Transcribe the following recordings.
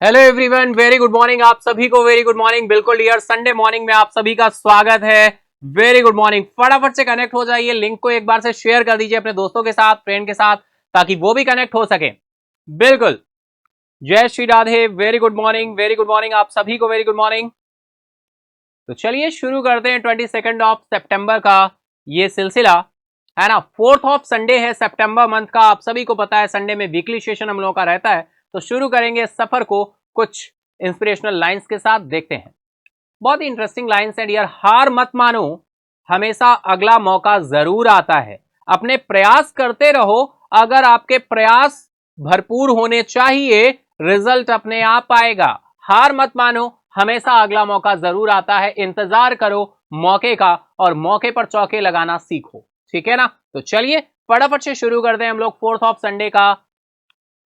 Hello everyone, very good morning आप सभी को। Very good morning. बिल्कुल डियर, संडे मॉर्निंग में आप सभी का स्वागत है। Very good morning. फटाफट से कनेक्ट हो जाइए, लिंक को एक बार से शेयर कर दीजिए अपने दोस्तों के साथ, फ्रेंड के साथ, ताकि वो भी कनेक्ट हो सके। बिल्कुल। जय Shri Radhe. Very good morning, very good morning आप सभी को। Very good morning. तो चलिए शुरू करते हैं 22 ऑफ सितंबर का ये सिलसिला, है ना। 4th ऑफ संडे है सितंबर मंथ का। आप सभी को पता है संडे में वीकली सेशन हम लोगों का रहता है। तो शुरू करेंगे सफर को कुछ इंस्पिरेशनल लाइंस के साथ। देखते हैं, बहुत ही इंटरेस्टिंग लाइंस है डियर। हार मत मानो, हमेशा अगला मौका जरूर आता है। अपने प्रयास करते रहो, अगर आपके प्रयास भरपूर होने चाहिए, रिजल्ट अपने आप आएगा। हार मत मानो, हमेशा अगला मौका जरूर आता है। इंतजार करो मौके का और मौके पर चौके लगाना सीखो, ठीक है ना। तो चलिए फटाफट से शुरू करते हैं हम लोग 4th ऑफ संडे का।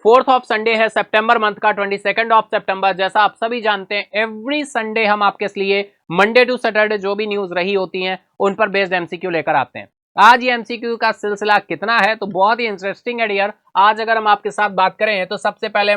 4th ऑफ संडे है सितंबर मंथ का, 22 ऑफ सितंबर। जैसा आप सभी जानते हैं, एवरी संडे हम आपके लिए मंडे टू सैटरडे जो भी न्यूज रही होती हैं उन पर बेस्ड एमसीक्यू लेकर आते हैं। आज ये एमसीक्यू का सिलसिला कितना है तो बहुत ही इंटरेस्टिंग है डियर। आज अगर हम आपके साथ बात करें तो सबसे पहले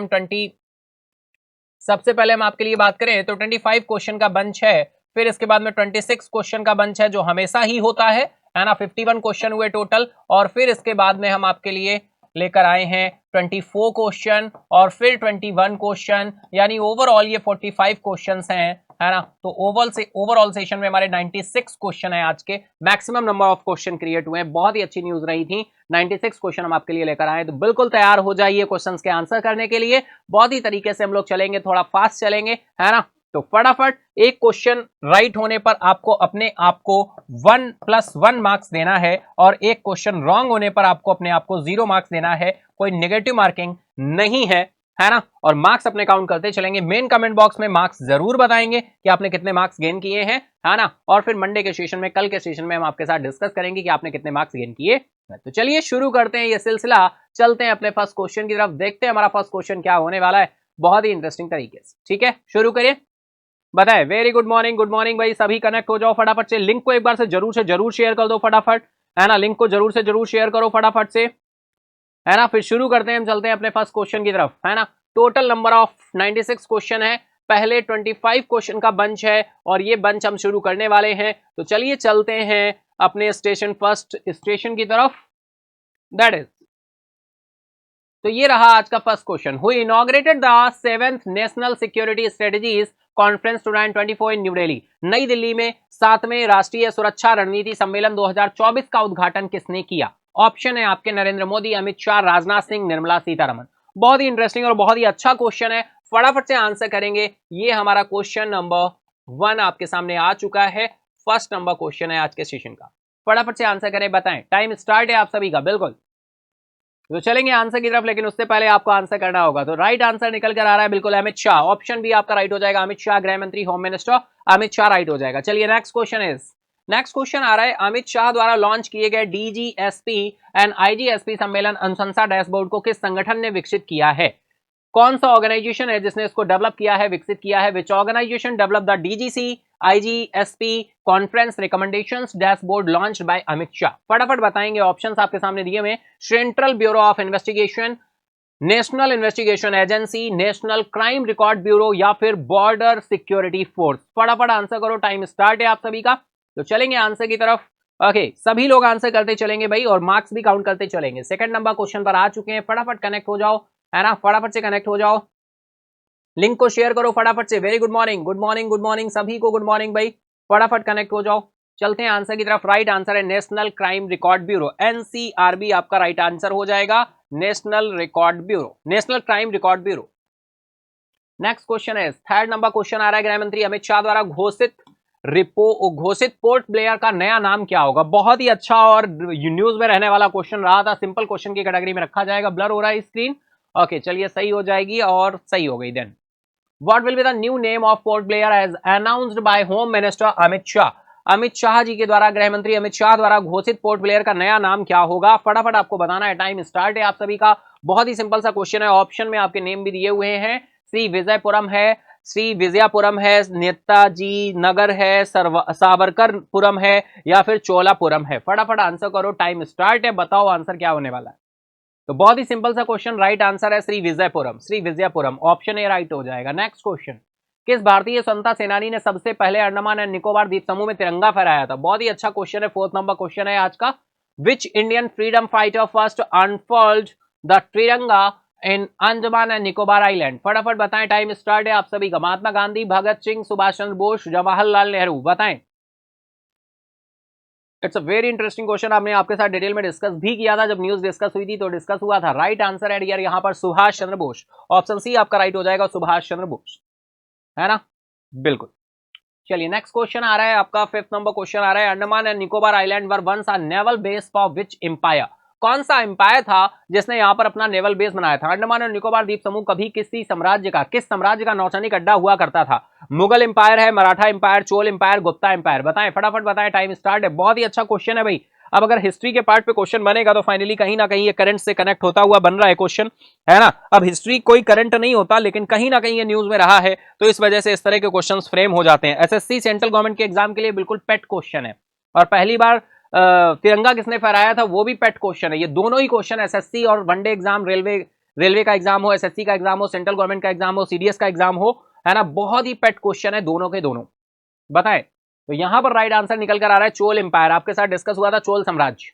हम आपके लिए बात करें तो 25 क्वेश्चन का बंच है। फिर इसके बाद में 26 क्वेश्चन का बंच है जो हमेशा ही होता है ना। 51 क्वेश्चन हुए टोटल। और फिर इसके बाद में हम आपके लिए लेकर आए हैं 24 क्वेश्चन और फिर 21 क्वेश्चन, यानी ओवरऑल ये 45 क्वेश्चंस हैं, है ना। तो ओवरऑल सेशन में हमारे 96 क्वेश्चन है। आज के maximum number of question create हुए हैं। बहुत ही अच्छी न्यूज रही थी। 96 क्वेश्चन हम आपके लिए लेकर आए, तो बिल्कुल तैयार हो जाइए क्वेश्चंस के आंसर करने के लिए। बहुत ही तरीके से हम लोग चलेंगे, थोड़ा फास्ट चलेंगे, है ना। तो फटाफट एक क्वेश्चन राइट होने पर आपको अपने आप को 1+1 मार्क्स देना है और एक क्वेश्चन रॉन्ग होने पर आपको अपने आप को 0 मार्क्स देना है। कोई नेगेटिव मार्किंग नहीं है ना। और मार्क्स अपने काउंट करते चलेंगे। मेन कमेंट बॉक्स में मार्क्स जरूर बताएंगे कि आपने कितने मार्क्स गेन किए हैं, है ना। और फिर मंडे के सेशन में, कल के सेशन में हम आपके साथ डिस्कस करेंगे कि आपने कितने मार्क्स गेन किए। तो चलिए शुरू करते हैं ये सिलसिला। चलते हैं अपने फर्स्ट क्वेश्चन की तरफ, देखते हैं हमारा फर्स्ट क्वेश्चन क्या होने वाला है, बहुत ही इंटरेस्टिंग तरीके से। ठीक है, शुरू करिए, बताए। वेरी गुड मॉर्निंग भाई, सभी कनेक्ट हो जाओ फटाफट से। लिंक को एक बार से जरूर शेयर कर दो फटाफट, है ना। लिंक को जरूर शेयर करो फटाफट से, है ना। फिर शुरू करते हैं, हम चलते हैं अपने फर्स्ट क्वेश्चन की तरफ, है ना। टोटल नंबर ऑफ 96 क्वेश्चन है। पहले 25 क्वेश्चन का बंच है और ये बंच हम शुरू करने वाले हैं। तो चलिए चलते हैं अपने फर्स्ट स्टेशन की तरफ, दैट इज। तो ये रहा आज का first question. Who inaugurated the 7th national security strategies conference 2024 in new Delhi. नई दिल्ली में 7वें राष्ट्रीय सुरक्षा रणनीति सम्मेलन 2024 का उद्घाटन किसने किया? ऑप्शन है आपके नरेंद्र मोदी, अमित शाह, राजनाथ सिंह, निर्मला सीतारमण। बहुत ही इंटरेस्टिंग और बहुत ही अच्छा क्वेश्चन है। फटाफट से आंसर करेंगे। ये हमारा क्वेश्चन नंबर 1 आपके सामने आ चुका है। फर्स्ट नंबर क्वेश्चन है आज के सेशन का। फटाफट से आंसर करें, बताएं। टाइम स्टार्ट है आप सभी का, बिल्कुल। तो चलेंगे आंसर की तरफ, लेकिन उससे पहले आपको आंसर करना होगा। तो राइट आंसर निकल कर आ रहा है बिल्कुल अमित शाह। ऑप्शन बी आपका राइट हो जाएगा, अमित शाह, गृह मंत्री, home minister Amit Shah right हो जाएगा। चलिए नेक्स्ट क्वेश्चन आ रहा है, अमित शाह द्वारा लॉन्च किए गए डीजीएसपी एंड आईजीएसपी सम्मेलन अनुशंसा डैशबोर्ड को किस संगठन ने विकसित किया है? कौन सा ऑर्गेनाइजेशन है जिसने इसको डेवलप किया है, विकसित किया है? Which organisation develop the DGC IGSP conference recommendations dashboard launched by Amit Shah? फटाफट बताएंगे। ऑप्शंस आपके सामने दिए हुए, central bureau of investigation, national investigation agency, national crime record bureau या फिर बॉर्डर सिक्योरिटी फोर्स। फटाफट आंसर करो, टाइम स्टार्ट है आप सभी का। तो चलेंगे आंसर की तरफ। ओके, सभी लोग आंसर करते चलेंगे भाई और मार्क्स भी काउंट करते चलेंगे। सेकंड नंबर क्वेश्चन पर आ चुके हैं, फटाफट कनेक्ट हो जाओ, है ना। फटाफट से कनेक्ट हो जाओ, लिंक को शेयर करो फटाफट से। वेरी गुड मॉर्निंग सभी को, गुड मॉर्निंग भाई। फटाफट कनेक्ट हो जाओ, चलते हैं आंसर की तरफ। राइट आंसर है national crime record bureau, NCRB आपका राइट आंसर हो जाएगा। National crime record bureau. Next question है, थर्ड नंबर क्वेश्चन आ रहा है, गृह मंत्री अमित शाह द्वारा घोषित रिपो घोषित पोर्ट ब्लेयर का नया नाम क्या होगा? बहुत ही अच्छा और न्यूज में रहने वाला क्वेश्चन रहा था, सिंपल क्वेश्चन की कैटेगरी में रखा जाएगा। ब्लर हो रहा है स्क्रीन, ओके चलिए सही हो जाएगी और सही हो गई। Then what will be the new name of Port Blair as announced by home minister Amit Shah? Amit Shah ji के द्वारा, गृह मंत्री अमित शाह द्वारा घोषित पोर्ट ब्लेयर का नया नाम क्या होगा? फटाफट आपको बताना है, टाइम स्टार्ट है आप सभी का। बहुत ही सिंपल सा क्वेश्चन है, ऑप्शन में आपके नेम भी दिए हुए हैं। श्री विजयपुरम है, श्री विजयपुरम है, नेताजी नगर है, सावरकरपुरम है या फिर चोलापुरम है? फटाफट आंसर करो, टाइम स्टार्ट है, बताओ आंसर क्या होने वाला है। तो बहुत ही सिंपल सा क्वेश्चन, राइट आंसर है Shri Vijayapuram, Shri Vijayapuram, option A right हो जाएगा। नेक्स्ट क्वेश्चन, किस भारतीय स्वतंत्रता सेनानी ने सबसे पहले अंडमान एंड निकोबार द्वीप समूह में तिरंगा फहराया था? बहुत ही अच्छा क्वेश्चन है, 4th नंबर क्वेश्चन है आज का। Which Indian freedom fighter first unfold the तिरंगा इन अंडमान एंड निकोबार आइलैंड? फटाफट बताएं, टाइम स्टार्ट है आप सभी का। महात्मा गांधी, भगत सिंह, सुभाष चंद्र बोस, जवाहरलाल नेहरू? बताएं। It's a very interesting question, आपने आपके साथ डिटेल में डिस्कस भी किया था जब न्यूज डिस्कस हुई थी, तो डिस्कस हुआ था। राइट आंसर है यार यहाँ पर सुभाष चंद्र बोस, ऑप्शन सी आपका राइट हो जाएगा, सुभाष चंद्र बोस, है ना? बिल्कुल। चलिए नेक्स्ट क्वेश्चन आ रहा है आपका, 5th नंबर क्वेश्चन आ रहा है। Andaman and Nicobar island were once a naval base for which empire? कौन सा एम्पायर था जिसने यहाँ पर अपना नेवल बेस बनाया था? अंडमान और निकोबार द्वीप समूह कभी किस साम्राज्य का नौसैनिक अड्डा हुआ करता था? मुगल एम्पायर है, Maratha empire, Chola empire, Gupta empire? बताएं, फटाफट बताएं, टाइम स्टार्ट है। बहुत ही अच्छा क्वेश्चन है भाई। अब अगर हिस्ट्री के पार्ट पे क्वेश्चन बनेगा तो फाइनली कहीं ना कहीं ये करंट से कनेक्ट होता हुआ बन रहा है क्वेश्चन, है ना? अब हिस्ट्री कोई करंट नहीं होता, लेकिन कहीं ना कहीं ये न्यूज में रहा है, तो इस वजह से इस तरह के क्वेश्चंस फ्रेम हो जाते हैं। एसएससी सेंट्रल गवर्नमेंट के एग्जाम के लिए बिल्कुल पेट क्वेश्चन है, और पहली बार तिरंगा किसने फहराया था वो भी पेट क्वेश्चन है। ये दोनों ही क्वेश्चन एसएससी और वनडे एग्जाम, रेलवे का एग्जाम हो, एसएससी का एग्जाम हो, सेंट्रल गवर्नमेंट का एग्जाम हो, सीडीएस का एग्जाम हो, है ना, बहुत ही पेट क्वेश्चन है दोनों के दोनों। बताएं, तो यहां पर राइट आंसर निकल कर आ रहा है चोल एम्पायर, आपके साथ डिस्कस हुआ था चोल साम्राज्य।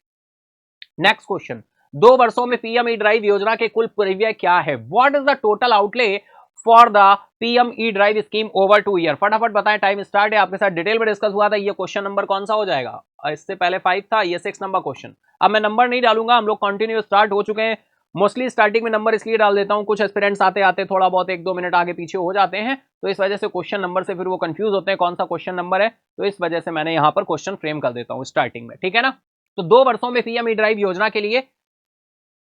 नेक्स्ट क्वेश्चन, 2 वर्षों में पीएम ई ड्राइव योजना के कुल परिव्यय क्या है? What is the total outlay for the PM E drive scheme over 2 year? फटाफट बताएं, टाइम स्टार्ट है, आपके साथ डिटेल में डिस्कस हुआ था। ये क्वेश्चन नंबर कौन सा हो जाएगा? इससे पहले 5 था, ये 6 नंबर क्वेश्चन। अब मैं नंबर नहीं डालूंगा, हम लोग कंटिन्यू स्टार्ट हो चुके हैं। मोस्टली स्टार्टिंग में नंबर इसलिए डाल देता हूं, कुछ एस्पिरेंट्स आते आते थोड़ा बहुत 1-2 मिनट आगे पीछे हो जाते हैं, तो इस वजह से क्वेश्चन नंबर से फिर वो कंफ्यूज होते हैं कौन सा क्वेश्चन नंबर है, तो इस वजह से मैंने यहां पर क्वेश्चन फ्रेम कर देता हूं स्टार्टिंग में, ठीक है ना? तो 2 वर्षों में पीएम ई ड्राइव योजना के लिए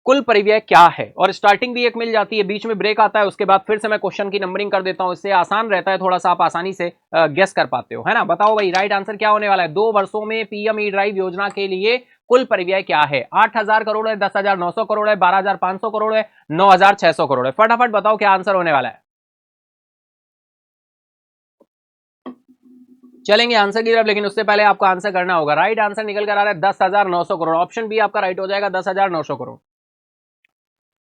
कुल परिव्यय क्या है? और स्टार्टिंग भी एक मिल जाती है, बीच में ब्रेक आता है, उसके बाद फिर से मैं क्वेश्चन की नंबरिंग कर देता हूं, इससे आसान रहता है, थोड़ा सा आप आसानी से गेस कर पाते हो, है ना? बताओ भाई, राइट आंसर क्या होने वाला है? 2 वर्षों में पीएम ई ड्राइव योजना के लिए कुल परिव्यय क्या है? 8,000 करोड़ है, 10,900 करोड़ है, 12,500 करोड़ है, 9,600 करोड़ है? फटाफट बताओ क्या आंसर होने वाला है। चलेंगे आंसर की तरफ, लेकिन उससे पहले आपको आंसर करना होगा। राइट आंसर निकल कर आ रहा है 10,900 करोड़, ऑप्शन बी आपका राइट हो जाएगा, 10,900 crore.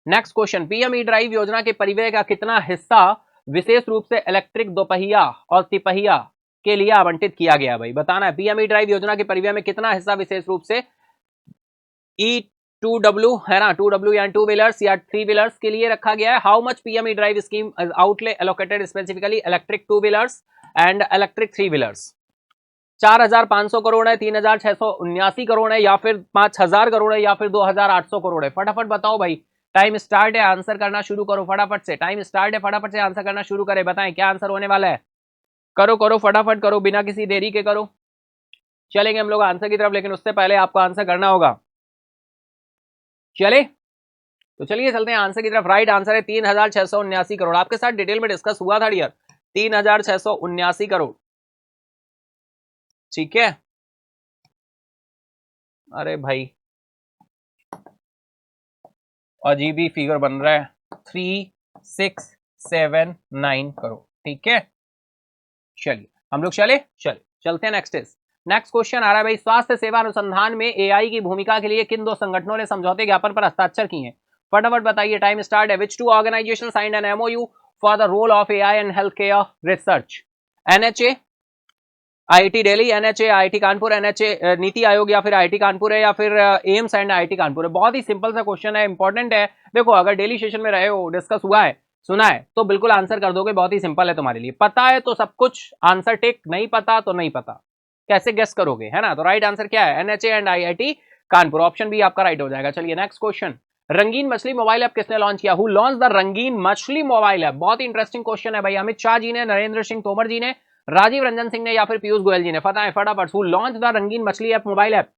Next question, PM E drive योजना के परिव्यय का कितना हिस्सा विशेष रूप से इलेक्ट्रिक दोपहिया और तिपहिया के लिए आवंटित किया गया? भाई बताना है, पीएम ई ड्राइव योजना के परिव्यय में कितना हिस्सा विशेष रूप से E2W, है ना, 2W या 2 व्हीलर्स या 3 व्हीलर्स के लिए रखा गया है? How much PM E drive scheme outlay allocated specifically electric 2 wheelers and electric 3 wheelers? 4,500 crore है, 3,679 करोड़ है, या फिर 5,000 करोड़ है, या फिर 2,800 करोड़ है? फटाफट बताओ भाई, टाइम स्टार्ट है, आंसर करना शुरू करो फटाफट से। टाइम स्टार्ट है, फटाफट से आंसर करना शुरू करें। बताएं क्या आंसर होने वाला है? करो करो फटाफट करो, बिना किसी देरी के करो। चलेंगे हम लोग आंसर की तरफ, लेकिन उससे पहले आपको आंसर करना होगा। चले तो चलिए चलते हैं आंसर की तरफ। राइट आंसर है 3,679 करोड़, आपके साथ डिटेल में डिस्कस हुआ था डियर, 3,679 करोड़, ठीक है? अरे भाई अजीब ही फिगर बन रहा है, 3,679 करोड़, ठीक है? चलिए हम लोग चलते हैं नेक्स्ट क्वेश्चन आ रहा है भाई, स्वास्थ्य सेवा अनुसंधान में एआई की भूमिका के लिए किन 2 संगठनों ने समझौते ज्ञापन पर हस्ताक्षर किए हैं? फटाफट बताइए, टाइम स्टार्ट है। Which 2 organisation signed an MoU for the role of AI and health care research? NHA IIT Delhi, NHA IIT Kanpur, NHA NITI Aayog, या फिर आईआईटी कानपुर है, या फिर एम्स एंड आईआईटी कानपुर है? बहुत ही सिंपल सा क्वेश्चन है, इंपॉर्टेंट है। देखो अगर डेली सेशन में रहे हो, डिस्कस हुआ है, सुना है, तो बिल्कुल आंसर कर दोगे, बहुत ही सिंपल है तुम्हारे लिए। पता है तो सब कुछ आंसर टिक, नहीं पता तो नहीं पता, कैसे गेस करोगे, है ना? तो राइट आंसर क्या है? NHA and IIT Kanpur, option B आपका राइट हो जाएगा। चलिए next question, Rangeen Machhli mobile app किसने लॉन्च किया? Who launch the Rangeen Machhli mobile app? बहुत ही इंटरेस्टिंग क्वेश्चन है भाई। अमित शाह जी ने, नरेंद्र सिंह तोमर जी ने, राजीव रंजन सिंह ने या फिर पीयूष गोयल जी ने? बताएं फटाफट। हु लॉन्च द रंगीन मछली ऐप मोबाइल ऐप?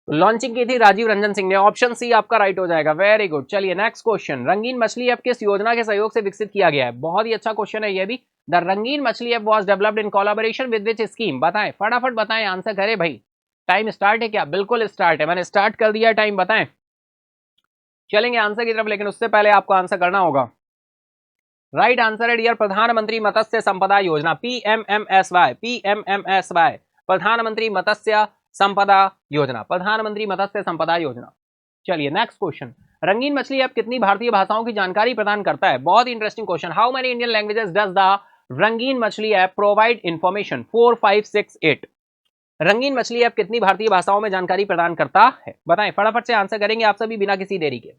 लॉन्चिंग की थी राजीव रंजन सिंह ने। ऑप्शन सी आपका राइट हो जाएगा। Very good. चलिए नेक्स्ट क्वेश्चन। रंगीन मछली ऐप किस योजना के सहयोग से विकसित किया गया है? बहुत ही अच्छा क्वेश्चन है ये भी। द रंगीन मछली app was developed in collaboration with which scheme? बताएं फटाफट बताएं, आंसर करें भाई। टाइम स्टार्ट है क्या? बिल्कुल स्टार्ट है, मैंने स्टार्ट कर दिया टाइम। बताएं, चलेंगे आंसर की तरफ, लेकिन उससे पहले आपको आंसर करना होगा। राइट आंसर है डियर प्रधानमंत्री मत्स्य संपदा योजना, PMMSY। PMMSY प्रधानमंत्री मत्स्य संपदा योजना, प्रधानमंत्री मत्स्य संपदा योजना। चलिए नेक्स्ट क्वेश्चन। रंगीन मछली ऐप कितनी भारतीय भाषाओं की जानकारी प्रदान करता है? बहुत interesting question. How many Indian languages does the Rangeen मछली ऐप प्रोवाइड इंफॉर्मेशन? 4, 5, 6, 8। रंगीन मछली ऐप कितनी भारतीय भाषाओं में जानकारी प्रदान करता है? बताएं फटाफट से आंसर करेंगे आप सभी बिना किसी देरी के।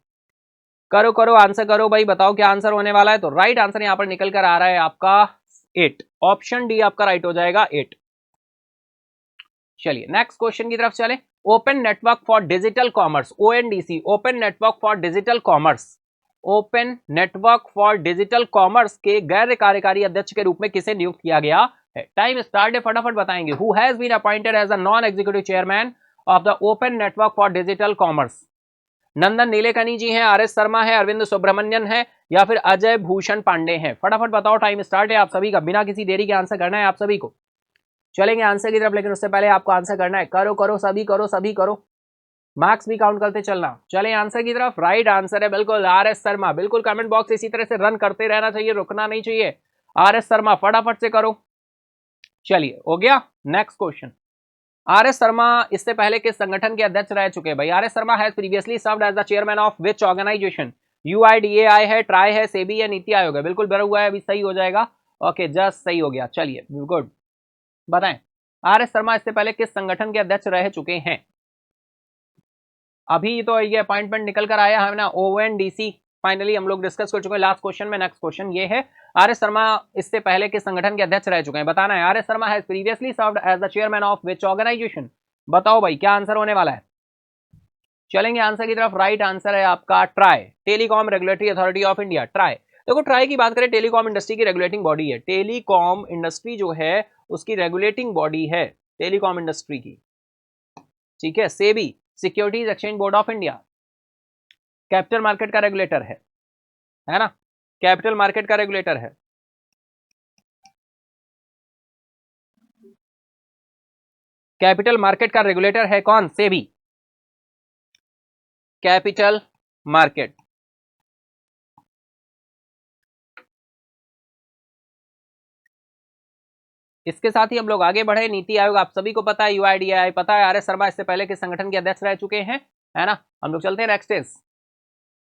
करो करो आंसर करो भाई, बताओ क्या आंसर होने वाला है। तो राइट आंसर यहां पर निकल कर आ रहा है आपका 8। ऑप्शन डी आपका राइट हो जाएगा 8। चलिए नेक्स्ट क्वेश्चन की तरफ चले। Open network for digital commerce, ONDC, open network for digital commerce, open network for digital commerce के गैर कार्यकारी अध्यक्ष के रूप में किसे नियुक्त किया गया है? टाइम स्टार्ट है, फटाफट बताएंगे। Who has been appointed as a non executive chairman of the open network for digital commerce? Nandan Nilekani ji हैं, RS शर्मा है, अरविंद सुब्रमण्यन है, या फिर अजय भूषण पांडे हैं? फटाफट बताओ, टाइम स्टार्ट है आप सभी का, बिना किसी देरी के आंसर करना है आप सभी को। चलेंगे आंसर की तरफ, लेकिन उससे पहले आपको आंसर करना है। करो करो सभी करो, सभी करो, मार्क्स भी काउंट करते चलना। चलें आंसर की तरफ। राइट आंसर है बिल्कुल RS शर्मा। बिल्कुल कमेंट बॉक्स इसी तरह से रन करते रहना चाहिए, रुकना नहीं चाहिए। RS शर्मा फटाफट से करो। चलिए हो गया। Next question. RS शर्मा इससे पहले किस संगठन के अध्यक्ष रह चुके हैं भाई? RS Sharma has previously served as the chairman of which organisation? UIDAI है, ट्राई है, सेबी है, नीति आयोग है? बिल्कुल बरा हुआ है, अभी सही हो जाएगा। ओके जस्ट सही हो गया। चलिए गुड। बताएं RS शर्मा इससे पहले किस संगठन के अध्यक्ष रह चुके हैं? अभी तो ये अपॉइंटमेंट निकल कर आया है ना, ONDC फाइनली हम लोग डिस्कस कर चुके हैं लास्ट क्वेश्चन में। नेक्स्ट क्वेश्चन ये है, RS शर्मा इससे पहले किस संगठन के अध्यक्ष रह चुके हैं? बताना है। RS Sharma has previously served as the chairman of which organisation? बताओ भाई क्या आंसर होने वाला है। चलेंगे आंसर की तरफ। राइट आंसर है आपका try, telecom regulatory authority of India, try. देखो ट्राई की बात करें, टेलीकॉम इंडस्ट्री की रेगुलेटिंग बॉडी है। टेलीकॉम इंडस्ट्री जो है उसकी रेगुलेटिंग बॉडी है टेलीकॉम इंडस्ट्री की, ठीक है। SEBI, securities exchange board of India, capital market का रेगुलेटर है ना, कैपिटल मार्केट का रेगुलेटर है। कैपिटल मार्केट का रेगुलेटर है कौन? SEBI, capital market. इसके साथ ही हम लोग आगे बढ़े। नीति आयोग आप सभी को पता है, UIDAI पता है, RS शर्मा इससे पहले के संगठन के अध्यक्ष रह चुके हैं, है ना। हम लोग चलते हैं नेक्स्ट इज।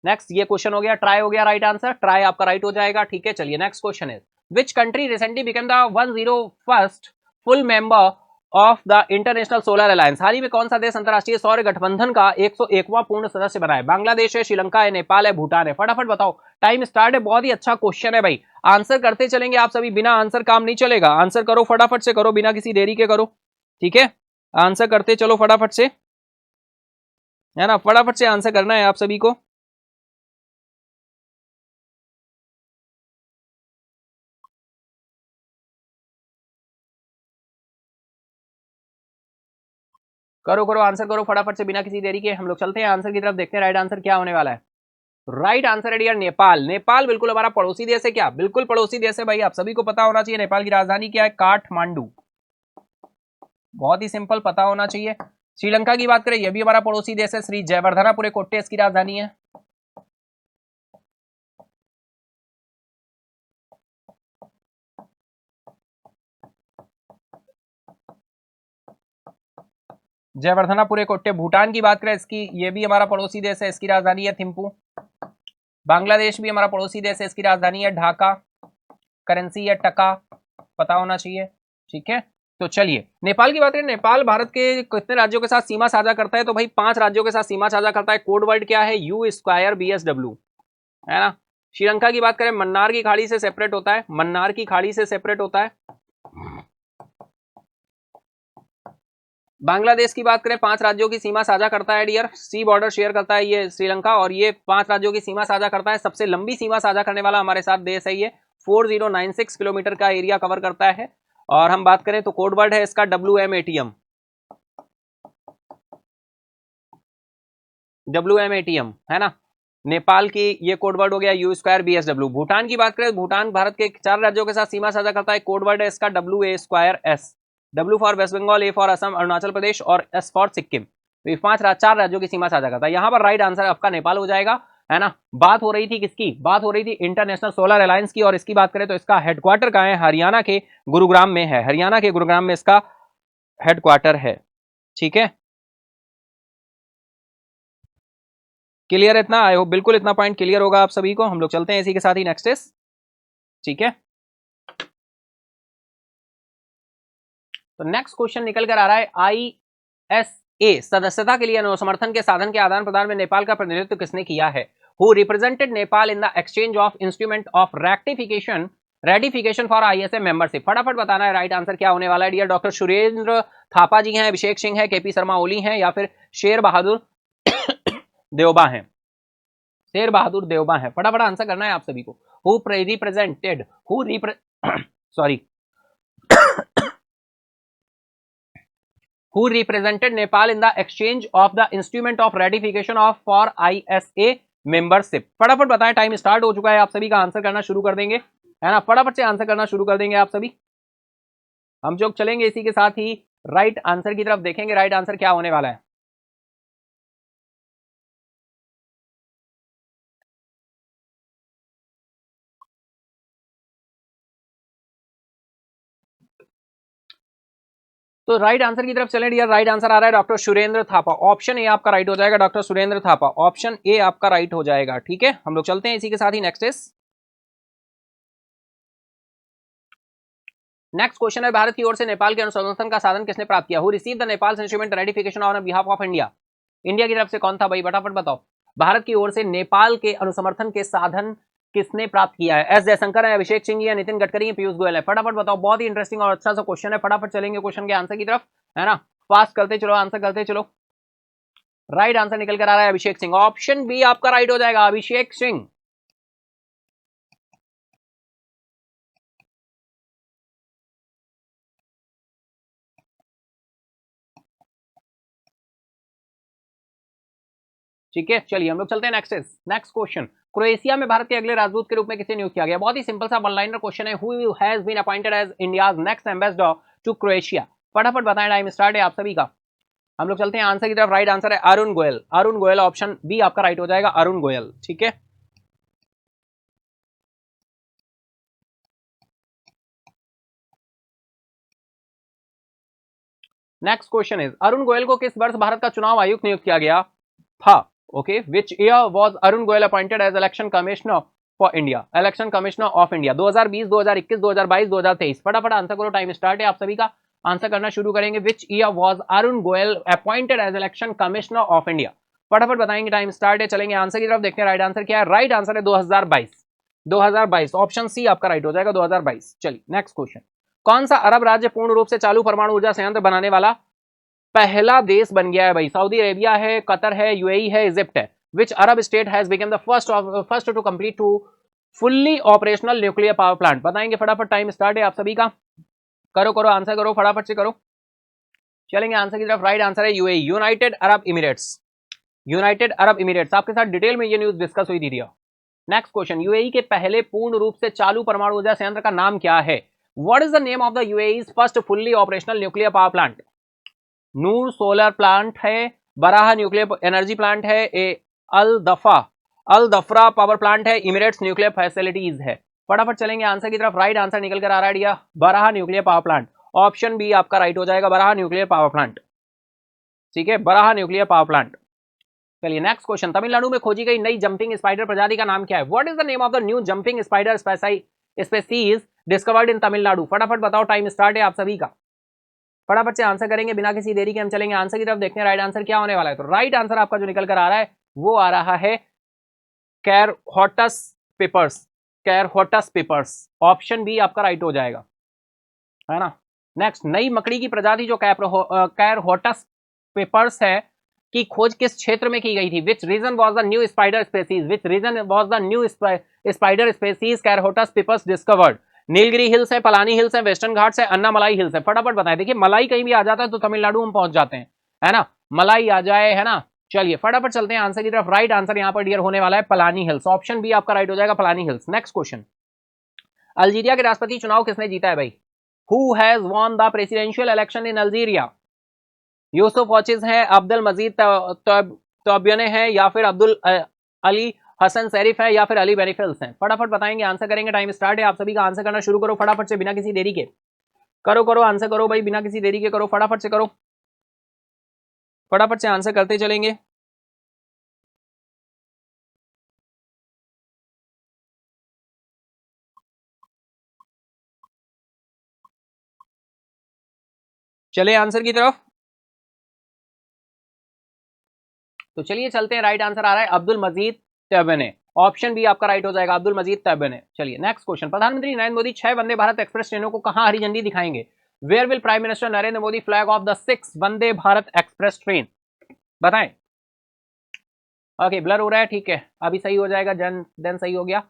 नेक्स्ट ये क्वेश्चन हो गया, ट्राई हो गया राइट आंसर, ट्राई आपका राइट हो जाएगा, ठीक है। चलिए नेक्स्ट क्वेश्चन है, which country recently become the 101st full member of the international solar alliance? हाल ही में कौन सा देश अंतरराष्ट्रीय सौर गठबंधन का 101वां पूर्ण सदस्य बना है? बांग्लादेश है, श्रीलंका है, नेपाल है, भूटान है? फटाफट बताओ, टाइम स्टार्ट है। बहुत ही अच्छा क्वेश्चन है भाई, आंसर करते चलेंगे आप सभी, बिना आंसर काम नहीं चलेगा। आंसर करो फटाफट से करो, बिना किसी देरी के करो, ठीक है। आंसर करते चलो फटाफट से, है ना, फटाफट से आंसर करना है आप सभी को। करो करो आंसर करो फटाफट से बिना किसी देरी के। हम लोग चलते हैं आंसर की तरफ, देखते हैं राइट आंसर क्या होने वाला है। राइट आंसर है डियर नेपाल। नेपाल बिल्कुल हमारा पड़ोसी देश है। क्या? बिल्कुल पड़ोसी देश है भाई, आप सभी को पता होना चाहिए। नेपाल की राजधानी क्या है? काठमांडू। बहुत ही सिंपल पता होना चाहिए। श्रीलंका की बात करें, यह भी हमारा पड़ोसी देश है। श्री जयवर्धनापुरे कोट्टे इसकी राजधानी है। जयवर्धनापुरे कोट्टे। भूटान की बात करें, इसकी ये भी हमारा पड़ोसी देश है, इसकी राजधानी है थिम्पू। बांग्लादेश भी हमारा पड़ोसी देश है, इसकी राजधानी है ढाका। करेंसी है टका, पता होना चाहिए, ठीक है। तो चलिए नेपाल की बात करें, नेपाल भारत के कितने राज्यों के साथ सीमा साझा करता है? तो भाई 5 राज्यों के साथ सीमा साझा करता है। कोड वर्ड क्या है? U2BSW, है ना। श्रीलंका की बात करें, मन्नार की खाड़ी से सेपरेट होता है, मन्नार की खाड़ी से सेपरेट होता है। बांग्लादेश की बात करें, 5 राज्यों की सीमा साझा करता है डियर, सी बॉर्डर शेयर करता है ये श्रीलंका, और ये 5 राज्यों की सीमा साझा करता है। सबसे लंबी सीमा साझा करने वाला हमारे साथ देश है ये, 4096 किलोमीटर का एरिया कवर करता है। और हम बात करें तो कोड वर्ड है इसका WMATM, WMATM है ना। नेपाल की ये कोड वर्ड हो गया U²BSW। भूटान की बात करें, भूटान भारत के 4 राज्यों के साथ सीमा साझा करता है, कोड वर्ड है इसका WA²S, W for West Bengal, A for Assam Arunachal Pradesh और S फॉर सिक्किम। तो ये 4 राज्यों की सीमा साझा करता है। यहाँ पर राइट आंसर आपका नेपाल हो जाएगा, है ना। बात हो रही थी किसकी, बात हो रही थी इंटरनेशनल सोलर अलायंस की, और इसकी बात करें तो इसका हेडक्वार्टर कहाँ है, हरियाणा के गुरुग्राम में है, हरियाणा के गुरुग्राम में इसका हेडक्वार्टर है। ठीक है, क्लियर है इतना, आई होप बिल्कुल इतना पॉइंट क्लियर होगा आप सभी को। हम लोग चलते हैं इसी के साथ ही नेक्स्ट इज, ठीक है। तो नेक्स्ट क्वेश्चन निकल कर आ रहा है, ISA सदस्यता के लिए अनुसमर्थन के साधन के आदान प्रदान में नेपाल का प्रतिनिधित्व किसने किया है? Who represented Nepal in the exchange of instrument of ratification for ISA membership? फटाफट बताना है राइट आंसर क्या होने वाला है डियर। डॉक्टर सुरेंद्र थापा जी हैं, अभिषेक सिंह है, KP शर्मा ओली हैं, या फिर शेर बहादुर देवबा हैं? शेर बहादुर देवबा है। फटाफट आंसर करना है आप सभी को। Who represented sorry who represented Nepal in the exchange of the instrument of ratification of for ISA membership? फटाफट बताएं, टाइम स्टार्ट हो चुका है, आप सभी का आंसर करना शुरू कर देंगे, है ना। फटाफट से आंसर करना शुरू कर देंगे आप सभी। हम जो चलेंगे इसी के साथ ही राइट आंसर की तरफ देखेंगे, राइट आंसर क्या होने वाला है। तो राइट आंसर की तरफ चलें डियर। राइट आंसर आ रहा है doctor Surendra Thapa, option A आपका राइट हो जाएगा, doctor Surendra Thapa, option A आपका राइट हो जाएगा। ठीक है, हम लोग चलते हैं इसी के साथ ही नेक्स्ट इज। नेक्स्ट क्वेश्चन है, भारत की ओर से नेपाल के अनुसंधान का साधन किसने प्राप्त किया? Who receive the Nepal instrument ratification on behalf of India? India की तरफ से कौन था भाई, फटाफट बताओ। भारत की ओर से नेपाल के अनुसमर्थन के साधन किसने प्राप्त किया है? एस जयशंकर है, अभिषेक सिंह है, नितिन गडकरी है, पीयूष गोयल है? फटाफट बताओ, बहुत ही इंटरेस्टिंग और अच्छा सा क्वेश्चन है। फटाफट चलेंगे क्वेश्चन के आंसर की तरफ, है ना। फास्ट करते चलो, आंसर करते चलो। राइट आंसर निकल कर आ रहा है अभिषेक सिंह, ऑप्शन बी आपका राइट हो जाएगा, अभिषेक सिंह। ठीक है, चलिए हम लोग चलते हैं नेक्स्ट क्वेश्चन। क्रोएशिया में भारत के अगले राजदूत के रूप में किसे नियुक्त किया गया? बहुत ही सिंपल सा वन लाइनर क्वेश्चन है। Who has been appointed as India's next ambassador to Croatia? फटाफट बताएं, टाइम स्टार्ट है आप सभी का। हम लोग चलते हैं आंसर की तरफ। राइट आंसर है अरुण गोयल, अरुण गोयल, ऑप्शन बी आपका राइट हो जाएगा, अरुण गोयल। ठीक है, next question is, Arun Goyal को किस वर्ष भारत का चुनाव आयुक्त नियुक्त किया गया था? Okay, which year was Arun Goyal appointed as election commissioner for India, election commissioner of India? 2020, 2021, 2022, 2023? फटाफट आंसर करो, टाइम स्टार्ट है आप सभी का, आंसर करना शुरू करेंगे। Which year was Arun Goyal appointed as election commissioner of India? फटाफट बताएंगे, टाइम स्टार्ट है। चलेंगे आंसर की तरफ, देखते हैं राइट आंसर क्या है। राइट आंसर है 2022, 2022, ऑप्शन सी आपका राइट हो जाएगा, 2022। चलिए नेक्स्ट क्वेश्चन, कौन सा अरब राज्य पूर्ण रूप से चालू परमाणु ऊर्जा संयंत्र बनाने वाला पहला देश बन गया है भाई? सऊदी अरेबिया है, कतर है, यूएई है, इजिप्ट है? Which Arab state has become the first to complete to fully operational nuclear power plant? बताएंगे फटाफट, टाइम स्टार्ट है आप सभी का, करो करो आंसर करो, फटाफट से करो। चलेंगे आंसर की तरफ। राइट आंसर है UAE, United Arab emirates, United Arab emirates. आपके साथ डिटेल में ये न्यूज डिस्कस हुई थी। नेक्स्ट क्वेश्चन, यूएई के पहले पूर्ण रूप से चालू परमाणु ऊर्जा संयंत्र का नाम क्या है? What is the name of the UAE's first fully operational nuclear power plant? Noor solar plant है, बराह न्यूक्लियर एनर्जी प्लांट है, अल दफरा पावर प्लांट है, इमिरेट्स न्यूक्लियर फैसिलिटीज है? फटाफट चलेंगे आंसर की तरफ। राइट आंसर निकल कर आ रहा है dear, Barakah nuclear power plant, option B आपका राइट हो जाएगा, बराह न्यूक्लियर पावर प्लांट। ठीक है, बराह न्यूक्लियर पावर प्लांट। चलिए नेक्स्ट क्वेश्चन, तमिलनाडु में खोजी गई नई जंपिंग स्पाइडर प्रजाति का नाम क्या है? What is the name of the new jumping spider species discovered in Tamil Nadu? फटाफट बताओ, टाइम स्टार्ट है आप सभी का, फटाफट से आंसर करेंगे बिना किसी देरी के। हम चलेंगे आंसर की तरफ, देखते हैं राइट आंसर क्या होने वाला है। तो राइट आंसर आपका जो निकल कर आ रहा है वो आ रहा है कैरहोटस पेपर्स, कैरहोटस पेपर्स, ऑप्शन बी आपका राइट हो जाएगा, है ना। नेक्स्ट, नई मकड़ी की प्रजाति जो कैरहोटस पेपर्स है की खोज किस क्षेत्र में की गई थी? Which region was the new spider species, which region was the new spider species कैरहोटस पेपर्स डिस्कवर्ड? नीलगिरी हिल्स है, पलानी हिल्स है, वेस्टर्न घाट्स है, अन्नामलाई हिल्स है। फटाफट बताएं। देखिए मलाई कहीं भी आ जाता है तो तमिलनाडु हम पहुंच जाते हैं, है ना, मलाई आ जाए, है ना। चलिए फटाफट चलते हैं आंसर की तरफ। राइट आंसर यहां पर डियर होने वाला है पलानी हिल्स। ऑप्शन बी आपका राइट हो जाएगा, Palani hills. Next question, Algeria के राष्ट्रपति चुनाव किसने जीता है भाई? Who has won the presidential election in Algeria? Yusuf watches है, अब्दुल मजीद तोब्यने है, या फिर अब्दुल अली हसन शरीफ है, या फिर अली बेनिफिल्स हैं। फटाफट बताएंगे, आंसर करेंगे। टाइम स्टार्ट है, आप सभी का आंसर करना शुरू करो फटाफट से, बिना किसी देरी के। करो करो आंसर करो भाई, बिना किसी देरी के करो, फटाफट से करो, फटाफट से आंसर करते चलेंगे। चले आंसर की तरफ। तो चलिए चलते हैं, राइट आंसर आ रहा है अब्दुल मजीद तैयबने। ऑप्शन बी आपका राइट हो जाएगा, अब्दुल मजीद तैयबने। चलिए नेक्स्ट क्वेश्चन, प्रधानमंत्री नरेंद्र मोदी 6 वंदे भारत एक्सप्रेस ट्रेनों को कहां हरी झंडी दिखाएंगे? Where will prime minister Narendra Modi flag off the 6 Vande Bharat express train? बताएं। ओके ब्लर हो रहा है, ठीक है, अभी सही हो जाएगा, देन सही हो गया।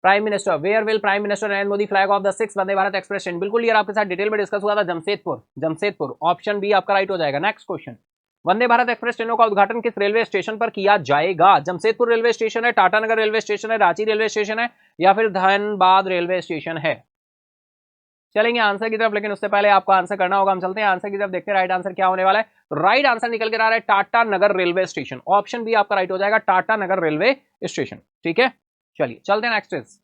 Prime minister, where will prime minister Narendra Modi flag off the 6 Vande Bharat express train? बिल्कुल यार, आपके साथ डिटेल में डिस्कस हुआ था, जमशेदपुर, जमशेदपुर। ऑप्शन बी आपका राइट हो जाएगा। Next question, Vande Bharat express ट्रेनों का उद्घाटन किस रेलवे स्टेशन पर किया जाएगा? जमशेदपुर रेलवे स्टेशन है, टाटानगर रेलवे स्टेशन है, रांची रेलवे स्टेशन है, या फिर धनबाद रेलवे स्टेशन है? चलेंगे आंसर की तरफ, लेकिन उससे पहले आपको आंसर करना होगा। हम चलते हैं आंसर की तरफ, देखते हैं राइट आंसर क्या होने वाला है। तो राइट आंसर निकल के आ रहा है टाटा नगर रेलवे स्टेशन। ऑप्शन बी आपका राइट हो जाएगा, टाटा नगर रेलवे स्टेशन। ठीक है, चलिए चलते हैं नेक्स्ट।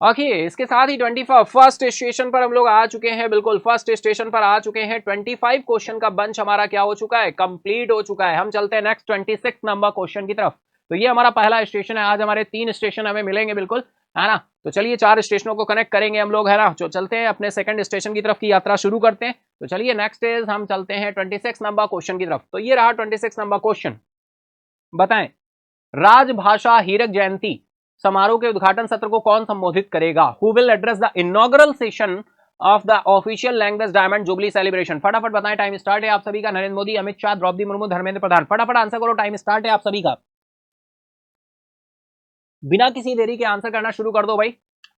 ओके, इसके साथ ही 21st स्टेशन पर हम लोग आ चुके हैं। बिल्कुल फर्स्ट स्टेशन पर आ चुके हैं। 25 क्वेश्चन का बंच हमारा क्या हो चुका है, कंप्लीट हो चुका है। हम चलते हैं नेक्स्ट 26 नंबर क्वेश्चन की तरफ। तो ये हमारा पहला स्टेशन है। आज हमारे 3 स्टेशन हमें मिलेंगे, बिल्कुल, है ना। तो चलिए 4 स्टेशनों को कनेक्ट करेंगे हम लोग, है ना। जो चलते हैं अपने सेकंड स्टेशन की तरफ की यात्रा शुरू करते हैं। तो चलिए नेक्स्ट इज, हम चलते हैं 26 नंबर क्वेश्चन की तरफ। तो ये रहा 26 नंबर क्वेश्चन। बताएं, राजभाषा हीरक जयंती समारोह के उद्घाटन सत्र को कौन संबोधित करेगा? Who will address the inaugural session of the official language diamond jubilee celebration? फटाफट बताएं, टाइम स्टार्ट है आप सभी का। नरेंद्र मोदी, अमित शाह, द्रौपदी मुर्मू, धर्मेंद्र प्रधान। फटाफट आंसर करो, टाइम स्टार्ट है आप सभी का। बिना किसी देरी के आंसर करना शुरू कर दो भाई।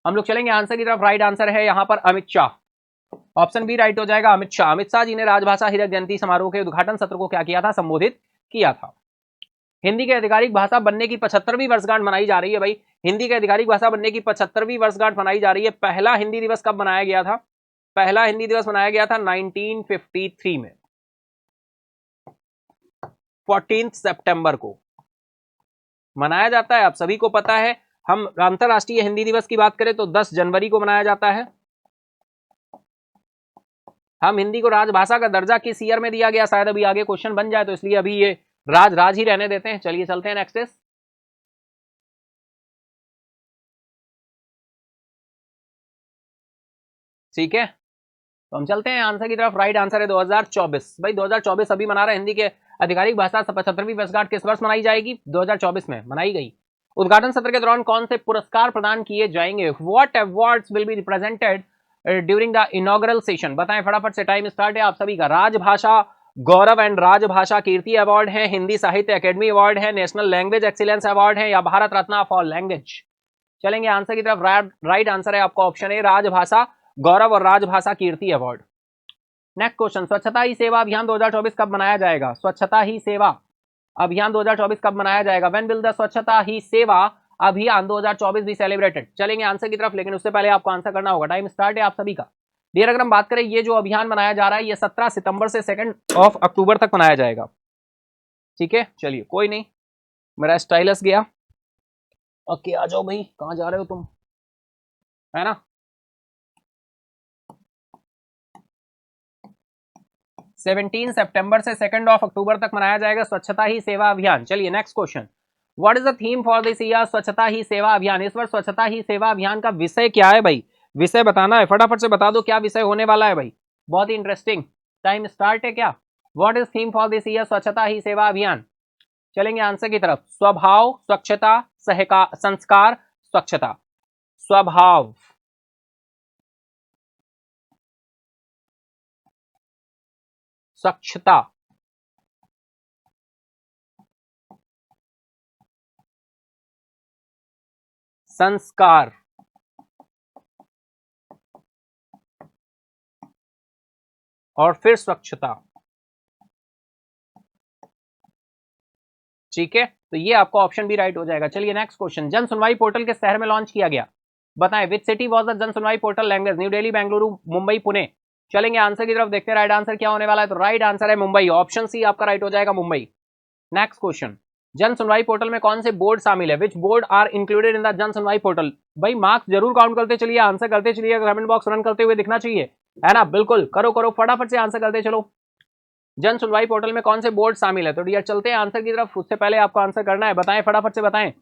हम लोग चलेंगे आंसर की तरफ। राइट आंसर है यहां पर Amit Shah. Option B right हो जाएगा, अमित शाह। अमित शाह जी ने राजभाषा हीरक जयंती समारोह के उद्घाटन सत्र को क्या किया था, संबोधित किया था। हिंदी की आधिकारिक भाषा बनने की 75वीं वर्षगांठ मनाई जा रही है भाई। हिंदी की आधिकारिक भाषा बनने की 75वीं वर्षगांठ मनाई जा रही है। पहला हिंदी दिवस कब मनाया गया था? पहला हिंदी दिवस मनाया गया था 1953 में, 14 सितंबर को मनाया जाता है। आप सभी को पता है। हम अंतरराष्ट्रीय हिंदी दिवस की बात करें तो 10 जनवरी को मनाया जाता है। हम हिंदी को राजभाषा का दर्जा किस ईयर में दिया गया, शायद अभी आगे क्वेश्चन बन जाए, तो इसलिए अभी ये राज राज ही रहने देते हैं। चलिए चलते हैं नेक्स्ट। ठीक है, तो हम चलते हैं आंसर की तरफ। राइट आंसर है 2024 भाई। 2024 अभी मना रहे। हिंदी के आधिकारिक भाषा 75वीं वर्षगांठ किस वर्ष मनाई जाएगी? 2024 में मनाई गई। उद्घाटन सत्र के दौरान कौन से पुरस्कार प्रदान किए जाएंगे? What awards will be represented during the inaugural session? बताएं फटाफट से, टाइम स्टार्ट है आप सभी का। राजभाषा गौरव एंड राजभाषा कीर्ति अवार्ड है, हिंदी साहित्य अकेडमी अवार्ड है, नेशनल लैंग्वेज एक्सीलेंस अवार्ड है, या भारत रत्न फॉर लैंग्वेज? चलेंगे आंसर की तरफ। राइट आंसर है आपका ऑप्शन ए, राजभाषा गौरव और राजभाषा कीर्ति अवार्ड। नेक्स्ट क्वेश्चन, स्वच्छता ही सेवा अभियान 2024 कब मनाया जाएगा? स्वच्छता ही सेवा अभियान 2024 कब मनाया जाएगा? व्हेन विल द स्वच्छता ही सेवा अभियान 2024 भी सेलिब्रेटेड? चलेंगे आंसर की तरफ, लेकिन उससे पहले आपको आंसर करना होगा। टाइम स्टार्ट है आप सभी का। डियर, अगर हम बात करें, ये जो अभियान मनाया जा रहा है, ये 17 सितंबर से 2 अक्टूबर तक मनाया जाएगा। ठीक है, चलिए कोई नहीं, मेरा स्टाइलस गया। ओके, आ जाओ भाई, कहाँ जा रहे हो तुम, है ना। 17 सितंबर से 2 अक्टूबर तक मनाया जाएगा स्वच्छता ही सेवा अभियान। चलिए next question, what is the theme for this year स्वच्छता ही सेवा अभियान? इस वर्ष स्वच्छता ही सेवा अभियान का विषय क्या है भाई? विषय बताना है, फटाफट से बता दो क्या विषय होने वाला है भाई। बहुत ही इंटरेस्टिंग। टाइम स्टार्ट है क्या? What is theme for this year स्वच्छता ही सेवा अभियान? चलेंगे आंसर की तरफ। स्वभाव, स्वच्छता, सहकार, संस्कार, स्वच्छता। स्वभाव, स्वच्छता, संस्कार। और फिर स्वच्छता। ठीक है, तो ये आपका ऑप्शन भी राइट हो जाएगा। चलिए नेक्स्ट क्वेश्चन, जन सुनवाई पोर्टल किस शहर में लॉन्च किया गया? बताएं, which city was the Jan Sunwai portal language? New Delhi, Bengaluru, Mumbai, Pune. चलेंगे आंसर की तरफ, देखते हैं राइट आंसर क्या होने वाला है। तो राइट आंसर है मुंबई, ऑप्शन सी आपका राइट हो जाएगा, मुंबई। नेक्स्ट क्वेश्चन, जन सुनवाई पोर्टल में कौन से बोर्ड शामिल है? Which board are included in the Jan Sunwai portal? भाई मार्क्स जरूर काउंट करते चलिए, आंसर करते चलिए, कमेंट बॉक्स रन करते हुए दिखना चाहिए, है ना? बिल्कुल करो करो, फटाफट से आंसर करते चलो। जन सुनवाई पोर्टल में कौन से बोर्ड शामिल है? तो डियर चलते हैं आंसर की तरफ, उससे पहले आपको आंसर करना है, बताएं फटाफट से बताएं।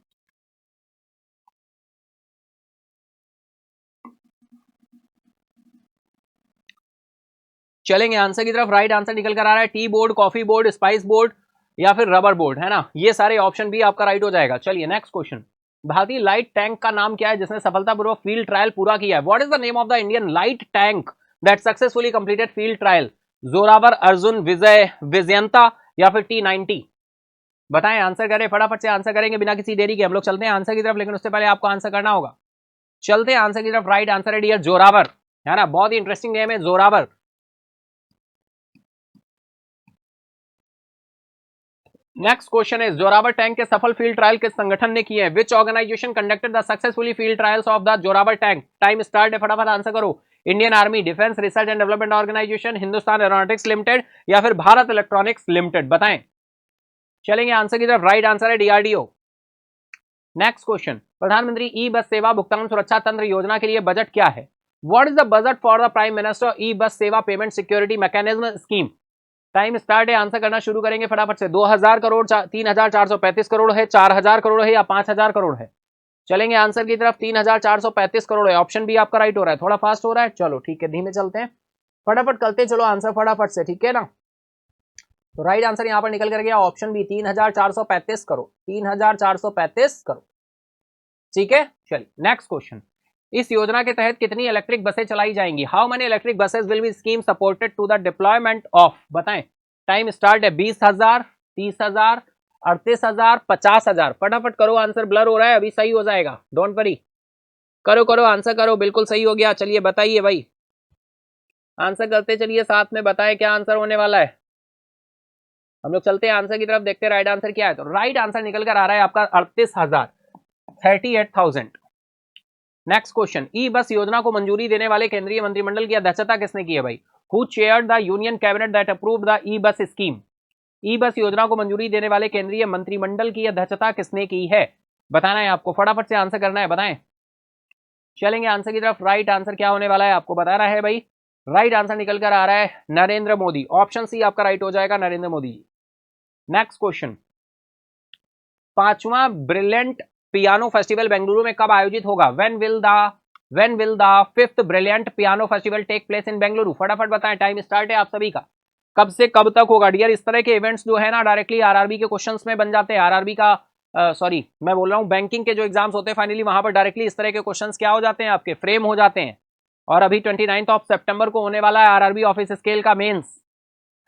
चलेंगे आंसर की तरफ, राइट आंसर निकल कर आ रहा है tea board, coffee board, spice board या फिर रबर बोर्ड, है ना? ये सारे ऑप्शन भी आपका राइट हो जाएगा। चलिए नेक्स्ट क्वेश्चन, भारतीय लाइट टैंक का नाम क्या है जिसने सफलतापूर्वक फील्ड ट्रायल पूरा किया है? What is the name of the Indian light tank that successfully completed field trial? Zorawar, Arjun, Vijay, Vijayanta या फिर T90? बताएं, आंसर करें, फटाफट से आंसर करेंगे बिना किसी देरी के। हम लोग चलते हैं आंसर की तरफ, लेकिन उससे पहले आपको आंसर करना होगा। चलते हैं आंसर की तरफ, राइट आंसर है डियर जोरावर, है ना? बहुत ही इंटरेस्टिंग नेम है जोरावर। नेक्स्ट क्वेश्चन है, जोरावर टैंक के सफल फील्ड ट्रायल किस संगठन ने किए हैं? Which organisation conducted the successfully field trials of the Zorawar tank? Time start है, फटाफट आंसर करो। Indian army, defence research and development organisation, Hindustan aeronautics limited या फिर भारत इलेक्ट्रॉनिक्स लिमिटेड? बताएं। चलेंगे आंसर की तरफ, राइट आंसर है DRDO। नेक्स्ट क्वेश्चन, प्रधानमंत्री ई बस सेवा भुगतान सुरक्षा तंत्र योजना के लिए बजट क्या है? What is the budget for the prime minister e bus Sewa payment security mechanism scheme? Time start है, आंसर करना शुरू करेंगे फटाफट से। 2000 करोड़, 3435 करोड़ है, 4000 करोड़ है या 5000 करोड़ है? चलेंगे आंसर की तरफ, 3435 करोड़ है, ऑप्शन बी आपका राइट हो रहा है। थोड़ा फास्ट हो रहा है, चलो ठीक है, धीमे चलते हैं, फटाफट करते चलो आंसर फटाफट से, ठीक है ना? तो राइट आंसर यहां पर निकल कर गया ऑप्शन बी, 3435 करोड़, 3435 करोड़। ठीक है, चलिए नेक्स्ट क्वेश्चन, इस योजना के तहत कितनी इलेक्ट्रिक बसें चलाई जाएंगी? How many electric buses will be scheme supported to the deployment of? बताएं। टाइम स्टार्ट है, 20,000, 30,000, 38,000, 50,000। फटाफट करो, आंसर ब्लर हो रहा है, अभी सही हो जाएगा, डोंट वरी, करो करो आंसर करो, बिल्कुल सही हो गया। चलिए बताइए भाई, आंसर करते चलिए, साथ में बताएं क्या आंसर होने वाला है। हम लोग चलते हैं आंसर की तरफ, देखते हैं राइट आंसर क्या है। तो राइट आंसर निकल कर आ रहा है आपका 38,000, 38,000। नेक्स्ट क्वेश्चन, ई बस योजना को मंजूरी देने वाले केंद्रीय मंत्रिमंडल की अध्यक्षता किसने की है भाई? Who chaired the union cabinet that approved the e bus scheme? ई बस योजना को मंजूरी देने वाले केंद्रीय मंत्रिमंडल की अध्यक्षता किसने की है? बताना है आपको, फटाफट से आंसर करना है, बताएं। चलेंगे आंसर की तरफ, राइट आंसर क्या होने वाला है आपको बताना है भाई। राइट आंसर निकल कर आ रहा है नरेंद्र मोदी, ऑप्शन सी आपका राइट हो जाएगा, नरेंद्र मोदी। नेक्स्ट क्वेश्चन, 5वां ब्रिलियंट पियानो फेस्टिवल बेंगलुरु में कब आयोजित होगा? when will the 5th brilliant piano festival take place in Bengaluru? फटाफट बताएं, टाइम स्टार्ट है आप सभी का। कब से कब तक होगा डियर? इस तरह के इवेंट्स जो है ना डायरेक्टली आरआरबी के क्वेश्चंस में बन जाते हैं। आरआरबी का सॉरी मैं बोल रहा हूं बैंकिंग के जो एग्जाम्स होते हैं फाइनली वहां पर डायरेक्टली इस तरह के क्वेश्चंस क्या हो जाते हैं, आपके फ्रेम हो जाते हैं। और अभी 29 सितंबर को होने वाला है आरआरबी ऑफिस स्केल का मेंस,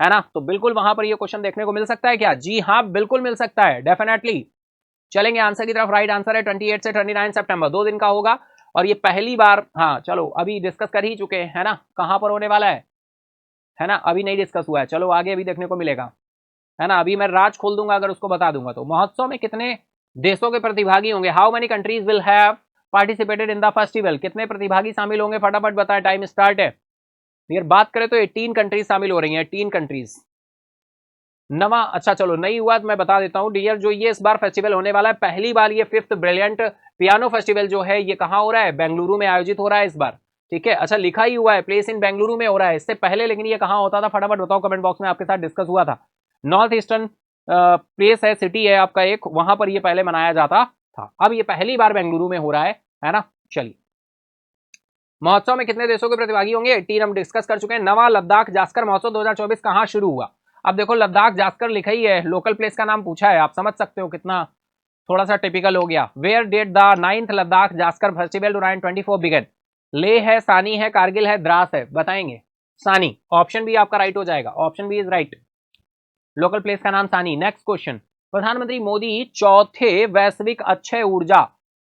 है ना? तो बिल्कुल वहां पर ये क्वेश्चन देखने को मिल सकता है क्या? जी हाँ, बिल्कुल मिल सकता है, डेफिनेटली। चलेंगे आंसर की तरफ, राइट आंसर है 28 से 29 सितंबर, 2 दिन का होगा। और ये पहली बार, हाँ चलो अभी डिस्कस कर ही चुके हैं, है ना? कहां पर होने वाला है ना? अभी नहीं डिस्कस हुआ है, चलो आगे अभी देखने को मिलेगा, है ना? अभी मैं राज खोल दूंगा अगर उसको बता दूंगा तो। महोत्सव में कितने देशों के प्रतिभागी होंगे? How many countries will have participated in the festival? कितने प्रतिभागी शामिल होंगे? फटाफट बताएं, टाइम स्टार्ट है। यार बात करें तो 18 कंट्रीज शामिल हो रही हैं, 18 कंट्रीज। नवा, अच्छा चलो नहीं हुआ तो मैं बता देता हूं डियर, जो ये इस बार फेस्टिवल होने वाला है, पहली बार ये 5th ब्रिलियंट पियानो फेस्टिवल जो है ये कहां हो रहा है? बेंगलुरु में आयोजित हो रहा है इस बार, ठीक है? अच्छा लिखा ही हुआ है प्लेस इन बेंगलुरु में हो रहा है, इससे पहले लेकिन ये कहां होता था? फटाफट बताओ, कमेंट बॉक्स में आपके साथ डिस्कस हुआ था। नॉर्थ ईस्टर्न प्लेस है, सिटी है आपका एक, वहां पर ये पहले मनाया जाता था, अब ये पहली बार बेंगलुरु में हो रहा है ना? चलिए, महोत्सव में कितने देशों के प्रतिभागी होंगे? 18 हम डिस्कस कर चुके हैं। नवा लद्दाख जास्कर महोत्सव 2024 कहां शुरू हुआ? अब देखो लद्दाख जास्कर लिखा ही है, लोकल प्लेस का नाम पूछा है, आप समझ सकते हो कितना थोड़ा सा टिपिकल हो गया। Where did the 9th Ladakh Zanskar festival 2024 begin? Leh है, सानी है, कारगिल है, द्रास है? बताएंगे। सानी, ऑप्शन बी आपका राइट हो जाएगा, option B is right, local place का नाम सानी। नेक्स्ट क्वेश्चन, प्रधानमंत्री मोदी चौथे वैश्विक अक्षय ऊर्जा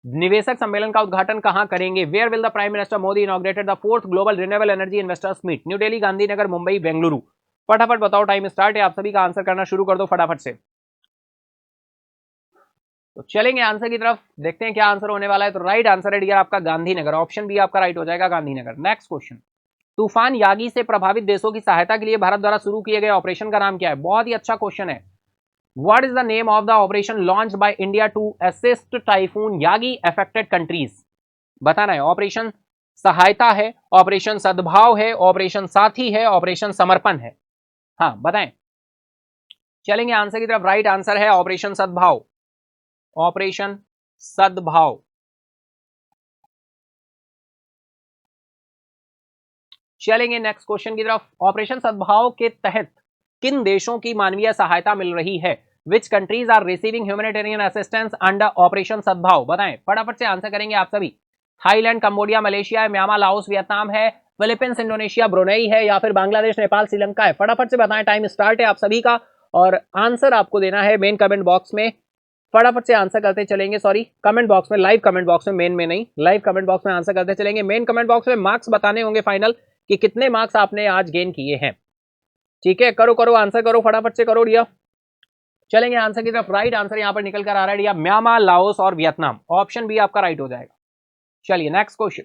निवेशक सम्मेलन का उद्घाटन कहां करेंगे? Where will the prime minister Modi inaugurated the 4th global renewable energy investors meet? New Delhi, Gandhinagar, Mumbai, Bengaluru. फटाफट बताओ, टाइम स्टार्ट है, आप सभी का आंसर करना शुरू कर दो फटाफट से। तो चलेंगे आंसर की तरफ, देखते हैं क्या आंसर होने वाला है। तो राइट आंसर है डियर आपका गांधीनगर, ऑप्शन बी आपका राइट हो जाएगा, गांधीनगर। नेक्स्ट क्वेश्चन, तूफान यागी से प्रभावित देशों की सहायता के लिए भारत द्वारा शुरू किए गए ऑपरेशन का नाम क्या है? बहुत ही अच्छा क्वेश्चन है। What is the name of the operation launched by India to assist typhoon Yagi affected countries? बताना है। ऑपरेशन सहायता है, ऑपरेशन सद्भाव है, ऑपरेशन साथी है, ऑपरेशन समर्पण है। हाँ बताएं। चलेंगे आंसर की तरफ, राइट आंसर है ऑपरेशन सद्भाव, ऑपरेशन सद्भाव। चलेंगे नेक्स्ट क्वेश्चन की तरफ। ऑपरेशन सद्भाव के तहत किन देशों की मानवीय सहायता मिल रही है? Which countries are receiving humanitarian assistance under operation Sadbhav? बताएं, फटाफट से आंसर करेंगे आप सभी। थाईलैंड, कंबोडिया, मलेशिया है, म्यांमार, लाओस, वियतनाम है, फिलीपींस, इंडोनेशिया, ब्रुनेई है, या फिर बांग्लादेश, नेपाल, श्रीलंका है? फटाफट से बताएं, टाइम स्टार्ट है आप सभी का, और आंसर आपको देना है मेन कमेंट बॉक्स में। फटाफट से आंसर करते चलेंगे, सॉरी कमेंट बॉक्स में, लाइव कमेंट बॉक्स में, मेन में नहीं, लाइव कमेंट बॉक्स में आंसर करते चलेंगे। मेन कमेंट बॉक्स में मार्क्स बताने होंगे फाइनल कि कितने मार्क्स आपने आज गेन किए हैं। ठीक है, करो करो आंसर करो, फटाफट से करो डिया। चलेंगे आंसर की तरफ, राइट आंसर यहां पर निकल कर आ रहा है डिया, म्यांमार, लाओस और वियतनाम। ऑप्शन बी आपका राइट हो जाएगा। चलिए नेक्स्ट क्वेश्चन,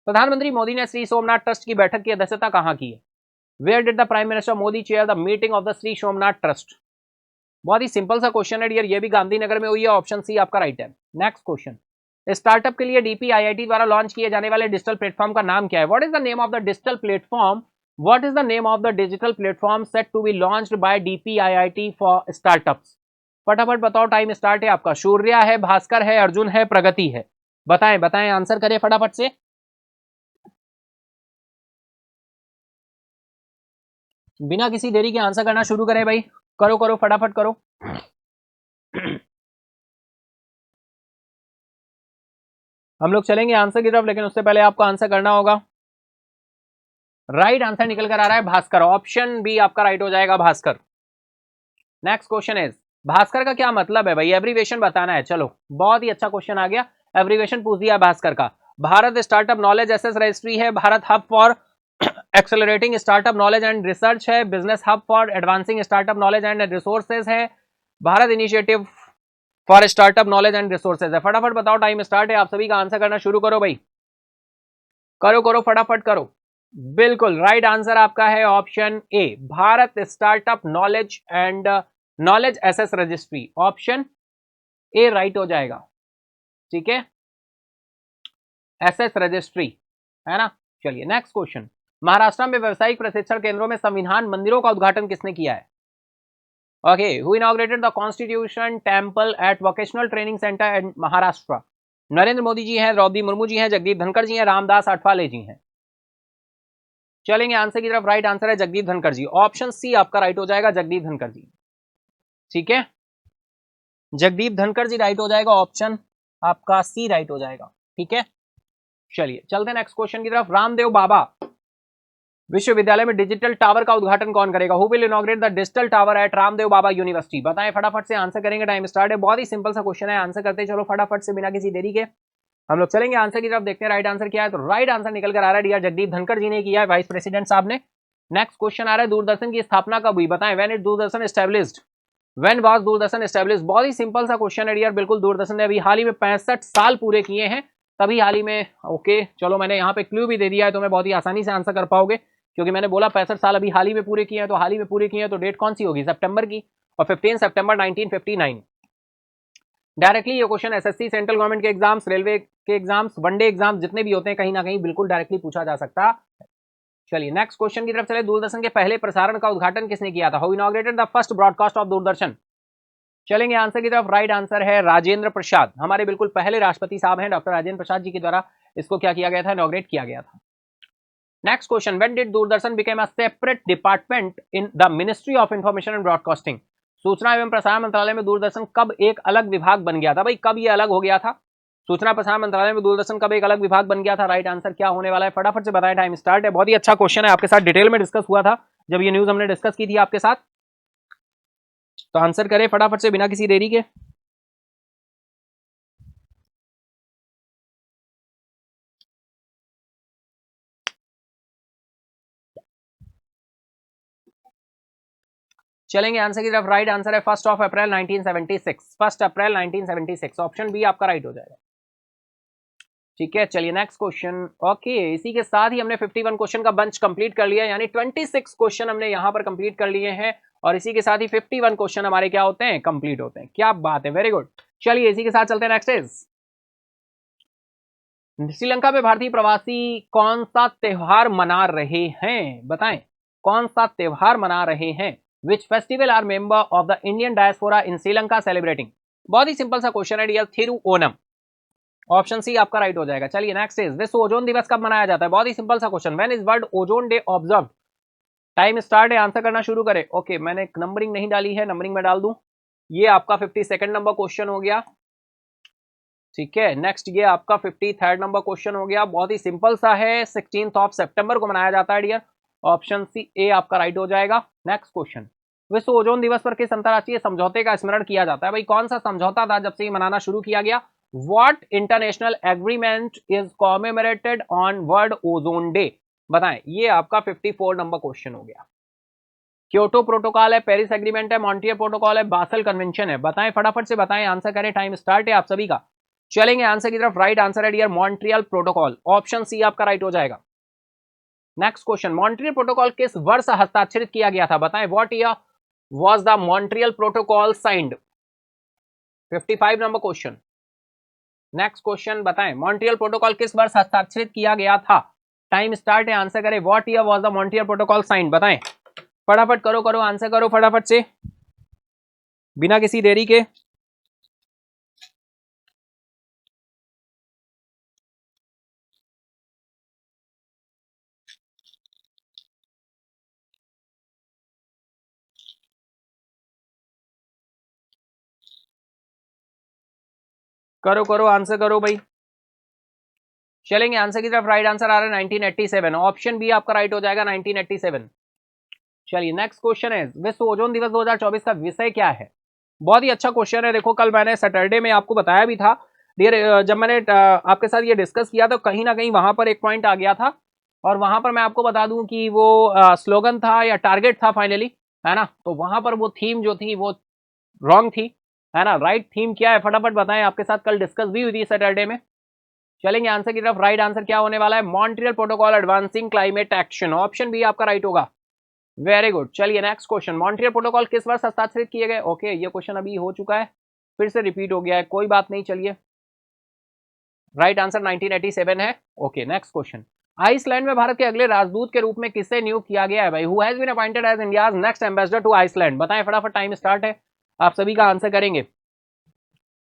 प्रधानमंत्री मोदी ने श्री सोमनाथ ट्रस्ट की बैठक की अध्यक्षता कहां की है? Where did the prime minister Modi chair the meeting of the Shri Somnath trust? बहुत ही सिंपल सा क्वेश्चन है डियर, ये भी गांधीनगर में हुई है, ऑप्शन सी आपका राइट है। नेक्स्ट क्वेश्चन, स्टार्टअप के लिए डीपीआईआईटी द्वारा लॉन्च किए जाने वाले डिजिटल प्लेटफॉर्म का नाम क्या है? What is the name of the digital platform? What is the name of the digital platform set to be launched by DPIIT for startups? फटाफट बताओ, टाइम स्टार्ट है आपका। सूर्या है, भास्कर है, अर्जुन है, प्रगति है? बताएं बताएं, आंसर करें फटाफट से। बिना किसी देरी के आंसर करना शुरू करें भाई, करो करो फटाफट करो। हम लोग चलेंगे आंसर की तरफ, लेकिन उससे पहले आपको आंसर करना होगा। राइट आंसर निकल कर आ रहा है भास्कर, ऑप्शन बी आपका राइट हो जाएगा, Bhaskar. Next question is, Bhaskar का क्या मतलब है भाई? एब्रीवेशन बताना है। चलो बहुत ही अच्छा क्वेश्चन आ गया, एब्रीवेशन पूछ दिया भास्कर का। Bharat startup knowledge access registry है, Bharat hub for accelerating startup knowledge and research है, business hub for advancing startup knowledge and resources है, Bharat initiative for startup knowledge and resources है। फटाफट बताओ, टाइम स्टार्ट है, आप सभी का आंसर करना शुरू करो भाई, करो करो फटाफट करो। बिल्कुल राइट आंसर आपका है option A, Bharat startup knowledge and knowledge access registry. Option A right हो जाएगा। ठीक है, एसेस रजिस्ट्री है ना। चलिए नेक्स्ट क्वेश्चन, महाराष्ट्र में व्यवसायिक प्रशिक्षण केंद्रों में संविधान मंदिरों का उद्घाटन किसने किया है? Okay, who inaugurated the constitution temple at vocational training centre at Maharashtra? Narendra Modi ji हैं, द्रौपदी मुर्मू जी हैं, जगदीप धनखड़ जी हैं, रामदास अठवाले जी हैं? चलेंगे आंसर की तरफ, राइट आंसर है जगदीप धनखड़ जी, ऑप्शन सी आपका राइट हो जाएगा, जगदीप धनखड़ जी। ठीक है, जगदीप धनखड़ जी राइट हो जाएगा, ऑप्शन आपका सी राइट हो जाएगा। ठीक है, चलिए चलते हैं नेक्स्ट क्वेश्चन की तरफ। रामदेव बाबा विश्वविद्यालय में डिजिटल टावर का उद्घाटन कौन करेगा? Who will inaugurate the digital tower at Ramdev Baba university? बताएं फटाफट से, आंसर करेंगे, टाइम स्टार्ट है। बहुत ही सिंपल सा क्वेश्चन है, आंसर करते चलो फटाफट से बिना किसी देरी के। हम लोग चलेंगे आंसर की तरफ, देखते हैं राइट आंसर क्या है। तो राइट आंसर निकल कर आ रहा है डियर, जगदीप धनखड़ जी ने किया है, वाइस प्रेसिडेंट साहब ने। नेक्स्ट क्वेश्चन आ रहा है, दूरदर्शन की स्थापना कब हुई? बताएं, when is Doordarshan established? When was Doordarshan established? बहुत ही सिंपल सा क्वेश्चन है डियर, बिल्कुल दूरदर्शन ने अभी हाल ही में 65 साल पूरे किए हैं, तभी हाल ही में। ओके चलो, मैंने यहाँ पे क्लू भी दे दिया है, तो मैं बहुत ही आसानी से आंसर कर पाओगे, क्योंकि मैंने बोला 65 साल अभी हाल ही में पूरे किए हैं, तो हाल ही में पूरे किए हैं, तो डेट कौन सी होगी? सितंबर की, और 15 सितंबर 1959। डायरेक्टली ये क्वेश्चन एसएससी, सेंट्रल गवर्नमेंट के एग्जाम्स, रेलवे के एग्जाम्स, वनडे एग्जाम्स जितने भी होते हैं, कहीं ना कहीं बिल्कुल डायरेक्टली पूछा जा सकता है। चलिए नेक्स्ट क्वेश्चन की तरफ चले, दूरदर्शन के पहले प्रसारण का उद्घाटन किसने किया था? Who inaugurated the first broadcast of Doordarshan? चलेंगे आंसर की तरफ, राइट आंसर है राजेंद्र प्रसाद, हमारे बिल्कुल पहले राष्ट्रपति साहब हैं, डॉक्टर राजेंद्र प्रसाद जी के द्वारा इसको क्या किया गया था? इनॉग्रेट किया गया था। Next question, when did Doordarshan became a separate department in the ministry of information and broadcasting? सूचना एवं प्रसारण मंत्रालय में दूरदर्शन कब एक अलग विभाग बन गया था? भाई कब ये अलग हो गया था? सूचना प्रसारण मंत्रालय में दूरदर्शन कब एक अलग विभाग बन गया था? राइट आंसर क्या होने वाला है? फटाफट से बताएं, टाइम स्टार्ट है। बहुत ही अच्छा क्वेश्चन है, आपके साथ डिटेल में डिस्कस हुआ था जब ये न्यूज हमने डिस्कस की थी आपके साथ, तो आंसर करें फटाफट से बिना किसी देरी के। चलेंगे आंसर की तरफ। राइट आंसर है 1 अप्रैल 1976। 1 अप्रैल 1976 ऑप्शन बी आपका राइट हो जाएगा। ठीक है, चलिए नेक्स्ट क्वेश्चन। ओके, इसी के साथ ही हमने 51 क्वेश्चन का बंच कंप्लीट कर लिया, यानी 26 क्वेश्चन हमने यहां पर कंप्लीट कर लिए हैं और इसी के साथ ही 51 क्वेश्चन हमारे क्या होते हैं, कंप्लीट होते हैं। क्या बात है, वेरी गुड। चलिए इसी के साथ चलते हैं नेक्स्ट इज, श्रीलंका में भारतीय प्रवासी कौन सा त्योहार मना रहे हैं, बताएं कौन सा त्योहार मना रहे हैं। Which festival are member of the Indian diaspora in Sri Lanka celebrating. बहुत ही सिंपल सा क्वेश्चन है डियर, थिरुओनम। ऑप्शन सी आपका राइट हो जाएगा। चलिए नेक्स्ट इज, विश्व ओजोन दिवस कब मनाया जाता है। बहुत ही सिंपल सा question, when is world ozone day observe. Time start है, आंसर करना शुरू करें। ओके, मैंने नंबरिंग नहीं डाली है, नंबरिंग में डाल दूं। ये आपका 52nd नंबर क्वेश्चन हो गया। ठीक है, नेक्स्ट ये आपका 53rd नंबर क्वेश्चन हो गया। बहुत ही सिंपल सा है, 16 सितंबर को मनाया जाता है डियर। ऑप्शन सी ए आपका राइट हो जाएगा। नेक्स्ट क्वेश्चन, विश्व ओजोन दिवस पर किस अंतरराष्ट्रीय समझौते का स्मरण किया जाता है। भाई कौन सा समझौता था जब से ये मनाना शुरू किया गया। What international agreement is commemorated on world ozone day, बताएं। ये आपका 54 नंबर क्वेश्चन हो गया। क्योटो प्रोटोकॉल है, पेरिस एग्रीमेंट है, मॉन्ट्रियल प्रोटोकॉल है, बासल कन्वेंशन है, बताएं फटाफट से बताएं, आंसर करें, टाइम स्टार्ट है आप सभी का। चलेंगे आंसर की तरफ। राइट आंसर है dear Montreal protocol, option C आपका राइट हो जाएगा। नेक्स्ट क्वेश्चन, मॉन्ट्रियल प्रोटोकॉल किस वर्ष हस्ताक्षरित किया गया था, बताएं what year was the Montreal protocol signed. 55 number question. Next question, बताएं मॉन्ट्रियल प्रोटोकॉल किस वर्ष हस्ताक्षरित किया गया था। टाइम स्टार्ट है, आंसर करें। What year was the Montreal protocol signed, बताएं फटाफट करो करो, आंसर करो फटाफट से बिना किसी देरी के। करो करो, आंसर करो भाई। चलेंगे आंसर की तरफ। राइट आंसर आ रहा है 1987, ऑप्शन बी आपका राइट हो जाएगा 1987। चलिए नेक्स्ट क्वेश्चन है, विश्व ओजोन दिवस 2024 का विषय क्या है। बहुत ही अच्छा क्वेश्चन है। देखो कल मैंने सैटरडे में आपको बताया भी था डियर, जब मैंने आपके साथ ये डिस्कस किया तो कहीं ना कहीं वहां पर एक पॉइंट आ गया था और वहां पर मैं आपको बता दूं कि वो स्लोगन था या टारगेट था फाइनली, है ना। तो वहां पर वो थीम जो थी वो रॉन्ग थी, है ना। राइट थीम क्या है फटाफट बताएं, आपके साथ कल डिस्कस भी हुई थी सैटरडे में। चलेंगे आंसर की तरफ। राइट आंसर क्या होने वाला है, Montreal protocol advancing climate action, option B आपका राइट होगा। Very good. चलिए नेक्स्ट क्वेश्चन, मॉन्ट्रियल प्रोटोकॉल किस वर्ष हस्ताक्षरित किए गए। ओके, ये क्वेश्चन अभी हो चुका है, फिर से रिपीट हो गया है, कोई बात नहीं। चलिए राइट आंसर 1987 है। ओके नेक्स्ट क्वेश्चन, आइसलैंड में भारत के अगले राजदूत के रूप में किसे नियुक्त किया गया है भाई। Who has been appointed as India's next ambassador to Iceland, बताएं फटाफट, टाइम स्टार्ट है, आप सभी का आंसर करेंगे।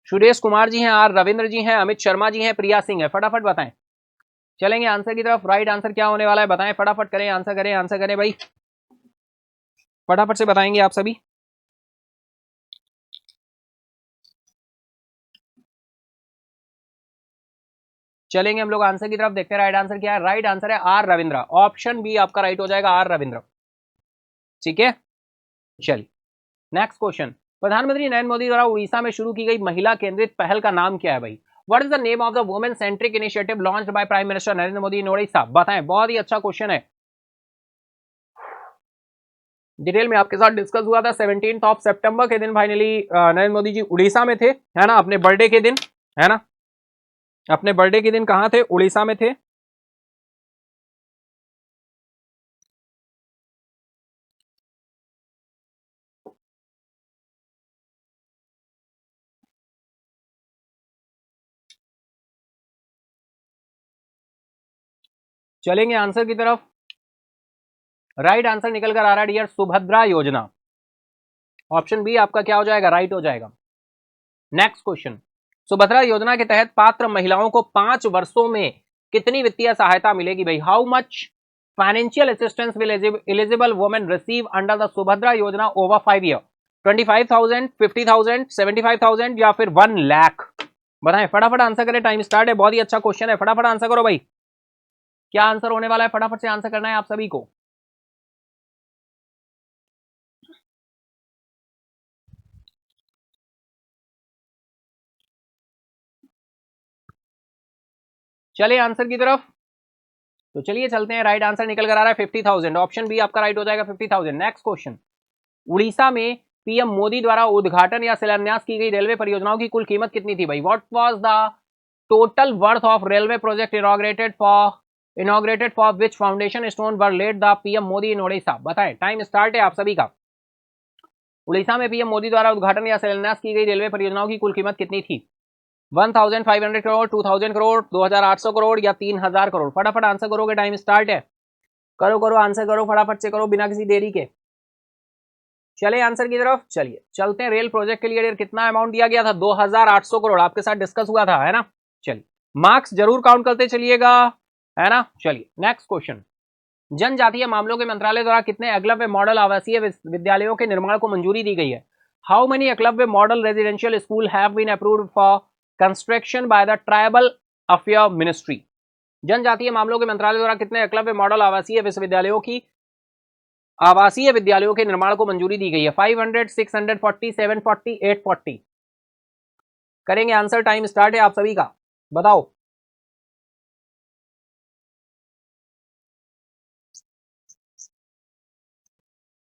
सुरेश कुमार जी हैं, आर रविंद्र जी हैं, अमित शर्मा जी हैं, प्रिया सिंह है, फटाफट बताएं। चलेंगे आंसर की तरफ। राइट आंसर क्या होने वाला है, बताएं फटाफट करें, आंसर करें भाई, फटाफट से बताएंगे आप सभी। चलेंगे हम लोग आंसर की तरफ, देखते हैं राइट आंसर क्या है। राइट आंसर है आर रविंद्र, ऑप्शन बी आपका राइट हो जाएगा, आर रविंद्र। ठीक है, चलिए नेक्स्ट क्वेश्चन, प्रधानमंत्री नरेंद्र मोदी द्वारा उड़ीसा में शुरू की गई महिला केंद्रित पहल का नाम क्या है भाई। What is the name of the women centric initiative launched by prime minister Narendra Modi in Odisha, बताएं। बहुत ही अच्छा क्वेश्चन है, डिटेल में आपके साथ डिस्कस हुआ था 17 सितंबर के दिन। फाइनली नरेंद्र मोदी जी उड़ीसा में थे, है ना, अपने बर्थडे के दिन, है ना, अपने बर्थडे के दिन कहां थे, उड़ीसा में थे। चलेंगे आंसर की तरफ। राइट आंसर निकल कर आ रहा है डियर, सुभद्रा योजना, ऑप्शन बी आपका क्या हो जाएगा, राइट हो जाएगा। नेक्स्ट क्वेश्चन, सुभद्रा योजना के तहत पात्र महिलाओं को 5 वर्षों में कितनी वित्तीय सहायता मिलेगी भाई। How much financial assistance will eligible women receive under the Subhadra योजना ओवर 5 ईयर। 25,000, 50,000, 75,000 या फिर 1 लाख, बताएं फटाफट आंसर करें, टाइम स्टार्ट है। बहुत ही अच्छा क्वेश्चन है, फटाफट आंसर करो भाई, क्या आंसर होने वाला है, फटाफट से आंसर करना है आप सभी को। चलिए आंसर की तरफ, तो चलिए चलते हैं। राइट आंसर निकल कर आ रहा है 50,000, ऑप्शन बी आपका राइट हो जाएगा 50,000। नेक्स्ट क्वेश्चन, उड़ीसा में पीएम मोदी द्वारा उद्घाटन या शिलान्यास की गई रेलवे परियोजनाओं की कुल कीमत कितनी थी भाई? What was the total worth of railway project inaugurated for which foundation stone were laid the PM Modi in Odisha? बताएं, टाइम स्टार्ट है आप सभी का। उड़ीसा में पीएम मोदी द्वारा उद्घाटन या शिलान्यास की गई रेलवे परियोजनाओं की कुल कीमत कितनी थी? 1500 करोड़, 2000 करोड़, 2800 करोड़ या 3000 करोड़? फटाफट आंसर करोगे, टाइम स्टार्ट है। करो करो आंसर करो, फटाफट से करो बिना किसी देरी के। चले आंसर की तरफ, चलिए चलते हैं। रेल प्रोजेक्ट के लिए कितना अमाउंट दिया गया था? 2800 करोड़ आपके साथ डिस्कस हुआ था, है ना। चलिए मार्क्स जरूर काउंट करते चलिएगा, है ना। चलिए नेक्स्ट क्वेश्चन। जनजातीय मामलों के मंत्रालय द्वारा कितने एकलव्य मॉडल आवासीय विद्यालयों के निर्माण को मंजूरी दी गई है? How many Eklavya model residential school have been approved for construction by the tribal affair ministry? जनजातीय मामलों के मंत्रालय द्वारा कितने एकलव्य मॉडल आवासीय विद्यालयों के निर्माण को मंजूरी दी गई है? 500, 640, 740, 840? करेंगे आंसर, टाइम स्टार्ट है आप सभी का, बताओ।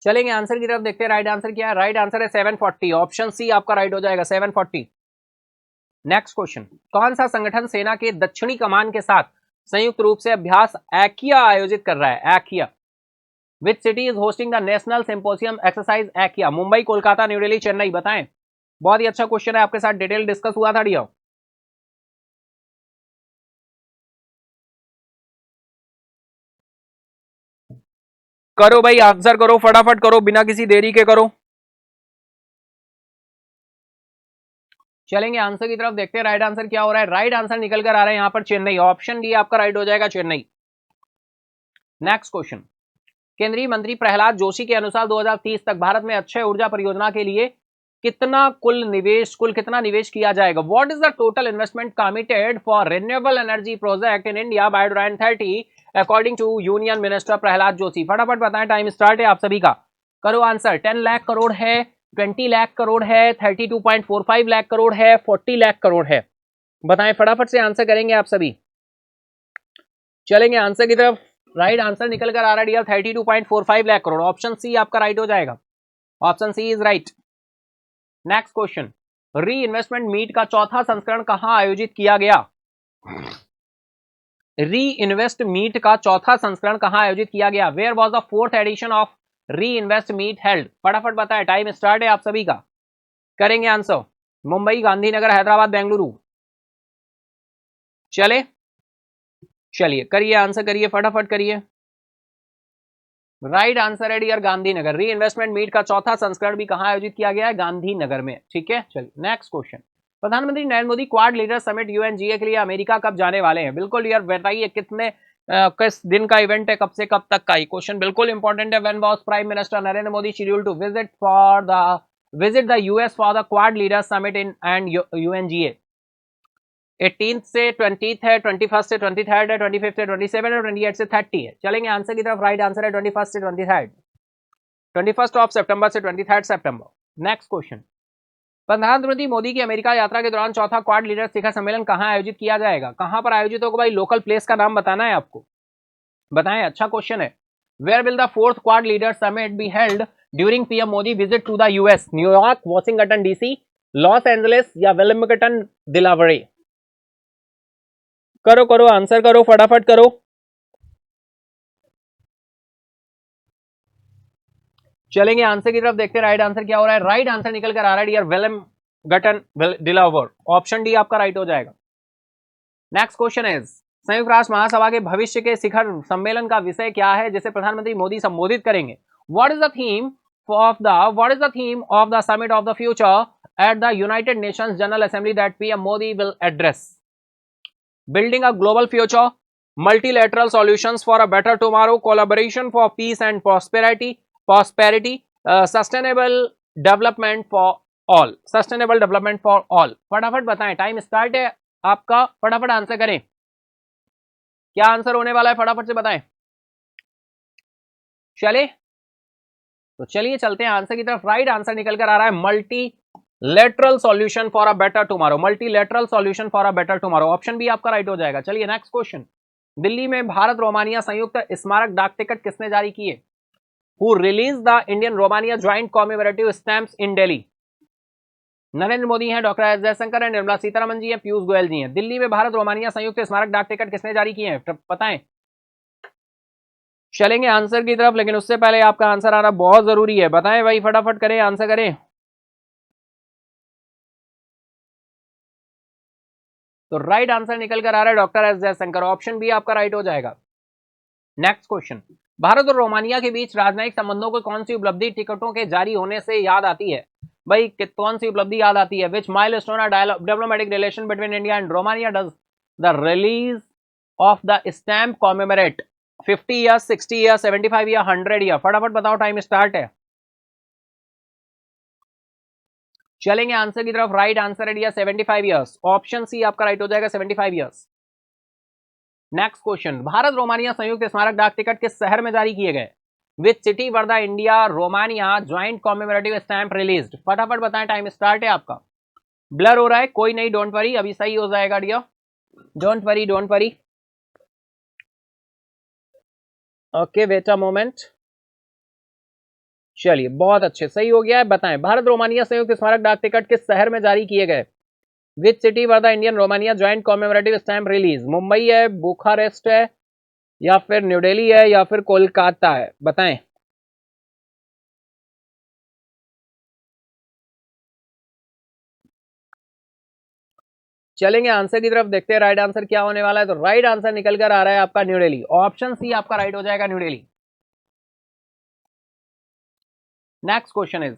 चलेंगे आंसर की तरफ, देखते हैं राइट आंसर क्या है। राइट आंसर है 740, ऑप्शन सी आपका राइट हो जाएगा, 740। Next question. कौन सा संगठन सेना के दक्षिणी कमान के साथ संयुक्त रूप से अभ्यास एकिया आयोजित कर रहा है? Aikya. Which city is hosting the national symposium exercise Aikya? Mumbai, Kolkata, new Delhi, Chennai? बताएं। बहुत ही अच्छा क्वेश्चन है, आपके साथ डिटेल डिस्कस हुआ था डियो। करो भाई आंसर करो, फटाफट करो बिना किसी देरी के करो। चलेंगे आंसर की तरफ, देखते हैं राइट आंसर क्या हो रहा है। राइट आंसर निकल कर आ रहा है यहां पर चेन्नई, ऑप्शन डी आपका राइट हो जाएगा, चेन्नई। Next question. केंद्रीय मंत्री प्रहलाद जोशी के अनुसार 2030 तक भारत में अक्षय ऊर्जा परियोजना के लिए कुल कितना निवेश किया जाएगा? What is the total investment committed for renewable energy project in India by 2030 according to union minister Pralhad Joshi? फटाफट बताएं, टाइम स्टार्ट है आप सभी का, करो आंसर। 10 लाख करोड़ है, 20 लाख करोड़ है, 32.45 लाख करोड़ है, 40 लाख करोड़ है? बताएं, फटाफट से आंसर करेंगे आप सभी। चलेंगे आंसर की तरफ, राइट आंसर निकल कर आ रहा है dear 32.45 lakh crore, option C आपका राइट हो जाएगा, option C is right. Next question. Re investment meet का चौथा संस्करण कहां आयोजित किया गया? री इन्वेस्ट मीट का चौथा संस्करण कहां आयोजित किया गया? Where was the fourth edition of re invest meet held? फटाफट बताएं, टाइम स्टार्ट है आप सभी का, करेंगे आंसर। मुंबई, गांधीनगर, हैदराबाद, बेंगलुरु? चलिए करिए आंसर, करिए फटाफट करिए। राइट आंसर है dear Gandhinagar. Re investment meet का चौथा संस्करण भी कहां आयोजित किया गया है? गांधीनगर में, ठीक है। चलिए नेक्स्ट क्वेश्चन। प्रधानमंत्री Narendra Modi quad leader summit UNGA के लिए अमेरिका कब जाने वाले हैं? बिल्कुल यार, बताइए किस दिन का इवेंट है, कब से कब तक का? क्वेश्चन बिल्कुल इंपॉर्टेंट है। When was prime minister Narendra Modi scheduled to visit the US for the quad leader summit in and UNGA? 18 से 20 है, 21 से 23 है, 25 से 27 और 28 से 30 है? चलेंगे आंसर की तरफ, राइट आंसर है 21 से 23, 21 ऑफ सितंबर से 23 सितंबर। Next question. प्रधानमंत्री मोदी की अमेरिका यात्रा के दौरान चौथा क्वाड लीडर शिखर सम्मेलन कहां आयोजित किया जाएगा? कहां पर आयोजित होगा भाई? लोकल प्लेस का नाम बताना है आपको, बताएं, अच्छा क्वेश्चन है। Where will the fourth Quad leader summit be held during PM Modi visit to the US? New York, Washington DC, Los Angeles या विलिंगटन, दिलावरे? करो करो आंसर करो, फटाफट करो। चलेंगे आंसर की तरफ, देखते हैं राइट आंसर क्या हो रहा है। राइट आंसर निकल कर आ रहा है dear Wilmington, Delaware, option D आपका राइट हो जाएगा। नेक्स्ट क्वेश्चन इज, संयुक्त राष्ट्र महासभा के भविष्य के शिखर सम्मेलन का विषय क्या है जिसे प्रधानमंत्री मोदी संबोधित करेंगे? What is the theme of the summit of the future at the United Nations general assembly that PM Modi will address? Building a global future, multilateral solutions for a better tomorrow, collaboration for peace and prosperity, sustainable development for all, sustainable development for all? फटाफट बताएं, time start है आपका, फटाफट answer करें। क्या answer होने वाला है, फटाफट से बताएं। चले तो चलिए चलते हैं आंसर की तरफ। राइट आंसर निकल कर आ रहा है multilateral solution for a better tomorrow, multilateral solution for a better tomorrow, option B आपका राइट हो जाएगा। चलिए नेक्स्ट क्वेश्चन। दिल्ली में भारत रोमानिया संयुक्त स्मारक डाक टिकट किसने जारी किए? Who release the Indian Romania joint commemorative stamps in Delhi? Narendra Modi हैं, डॉक्टर एस जयशंकर हैं, निर्मला सीतारमण जी हैं, पीयूष गोयल जी हैं। दिल्ली में भारत रोमानिया संयुक्त स्मारक डाक टिकट किसने जारी किए हैं, बताएं। चलेंगे आंसर की तरफ, लेकिन उससे पहले आपका आंसर आना बहुत जरूरी है। बताएं भाई, फटाफट करें, आंसर करें। तो राइट आंसर निकल कर आ रहा है doctor S Jaishankar, option B आपका राइट हो जाएगा। नेक्स्ट क्वेश्चन, भारत और रोमानिया के बीच राजनयिक संबंधों को कौन सी उपलब्धि टिकटों के जारी होने से याद आती है? भाई कौन सी उपलब्धि याद आती है? Which milestone are diplomatic relation between India and Romania does the release of the stamp commemorate? 50 years, 60 years, 75 year, 100 year? फटाफट बताओ, टाइम स्टार्ट है। चलेंगे आंसर की तरफ। राइट आंसर है 75 ईयर्स, ऑप्शन सी आपका राइट हो जाएगा, 75 years. Next question, Bharat Romania संयुक्त स्मारक डाक टिकट किस शहर में जारी किए गए? Which city were the India Romania joint commemorative stamp released? फटाफट बताएं, टाइम स्टार्ट है आपका। ब्लर हो रहा है, कोई नहीं, डोंट वरी, अभी सही हो जाएगा dear, don't worry, don't worry. Okay, wait a moment. चलिए, बहुत अच्छे, सही हो गया है। बताएं, भारत रोमानिया संयुक्त स्मारक डाक टिकट किस शहर में जारी किए गए? Which city were the Indian Romania joint commemorative stamp release? Mumbai है, बुखारेस्ट है, या फिर न्यू दिल्ली है, या फिर कोलकाता है? बताएं। चलेंगे आंसर की तरफ, देखते हैं राइट आंसर क्या होने वाला है। तो राइट आंसर निकल कर आ रहा है आपका न्यू दिल्ली, ऑप्शन सी आपका राइट हो जाएगा, new Delhi. Next question is,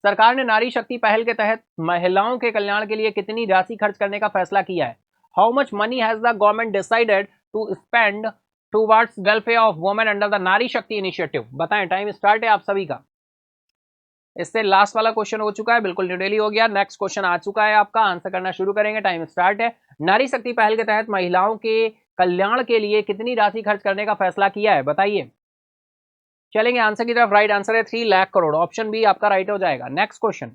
सरकार ने नारी शक्ति पहल के तहत महिलाओं के कल्याण के लिए कितनी राशि खर्च करने का फैसला किया है? How much money has the government decided to spend towards welfare of women under the Nari Shakti initiative? बताएं, टाइम स्टार्ट है आप सभी का। इससे लास्ट वाला क्वेश्चन हो चुका है, बिल्कुल न्यू दिल्ली हो गया। नेक्स्ट क्वेश्चन आ चुका है आपका, आंसर करना शुरू करेंगे, टाइम स्टार्ट है। नारी शक्ति पहल के तहत महिलाओं के कल्याण के लिए कितनी राशि खर्च करने का फैसला किया है, बताइए। चलेंगे आंसर की तरफ। राइट आंसर है 3 लाख करोड़, ऑप्शन बी आपका राइट हो जाएगा। नेक्स्ट क्वेश्चन,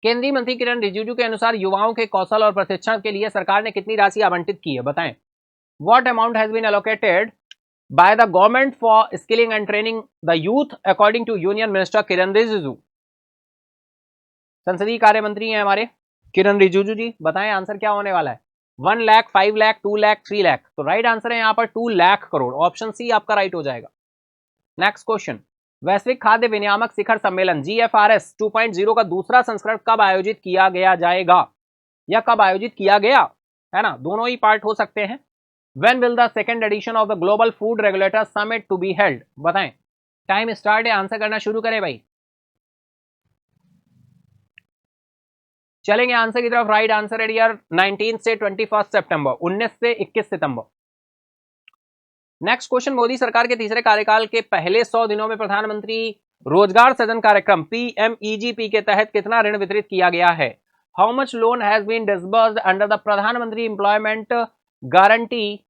केंद्रीय मंत्री किरण रिजिजू के अनुसार युवाओं के कौशल और प्रशिक्षण के लिए सरकार ने कितनी राशि आवंटित की है, बताएं। What amount has been allocated by the government for skilling and training the youth according to union minister Kiran Rijiju? संसदीय कार्य मंत्री हैं हमारे किरण रिजिजू जी, बताएं आंसर क्या होने वाला है। 1 लाख, 5 लाख, 2 लाख, 3 लाख? तो राइट आंसर है यहाँ पर 2 लाख करोड़, ऑप्शन सी आपका राइट हो जाएगा। नेक्स्ट क्वेश्चन, वैश्विक खाद्य विनियामक शिखर सम्मेलन GFRS 2.0 का दूसरा संस्करण कब आयोजित किया गया जाएगा, या कब आयोजित किया गया, है ना, दोनों ही पार्ट हो सकते हैं। When will the second edition of the Global Food Regulator Summit to be held? बताएं, टाइम स्टार्ट है, आंसर करना शुरू करें भाई। चलेंगे आंसर की तरफ। राइट आंसर है डियर 19 से 21 सितंबर, 19 से 21 सितंबर। नेक्स्ट क्वेश्चन, मोदी सरकार के तीसरे कार्यकाल के पहले 100 दिनों में प्रधानमंत्री रोजगार सृजन कार्यक्रम PMEGP के तहत कितना ऋण वितरित किया गया है? How much loan has been disbursed under the Pradhan Mantri employment guarantee,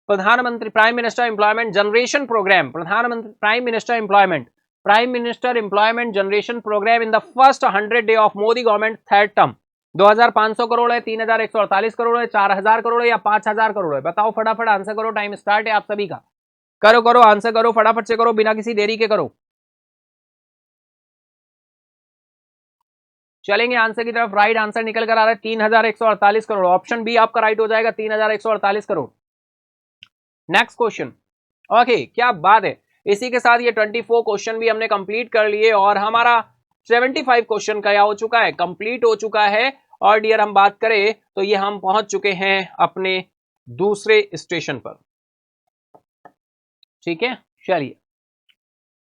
Pradhan Mantri prime minister employment generation programme, Pradhan Mantri prime minister employment generation programme in the first 100 day of Modi government third term? 2500 crore है, 3148 करोड़ है, 4000 करोड़ है, या 5000 करोड़ है? बताओ फटाफट, आंसर करो, टाइम स्टार्ट है आप सभी का। करो करो, आंसर करो, फटाफट से करो, बिना किसी देरी के करो। चलेंगे आंसर की तरफ। राइट आंसर निकल कर आ रहा है 3148 करोड़, ऑप्शन बी आपका राइट हो जाएगा, 3148 करोड़। नेक्स्ट क्वेश्चन, ओके, क्या बात है। इसी के साथ ये 24 क्वेश्चन भी हमने कंप्लीट कर लिए और हमारा 75 क्वेश्चन का हो चुका है, कंप्लीट हो चुका है। और डियर हम बात करें तो ये हम पहुंच चुके हैं अपने दूसरे स्टेशन पर, ठीक है। चलिए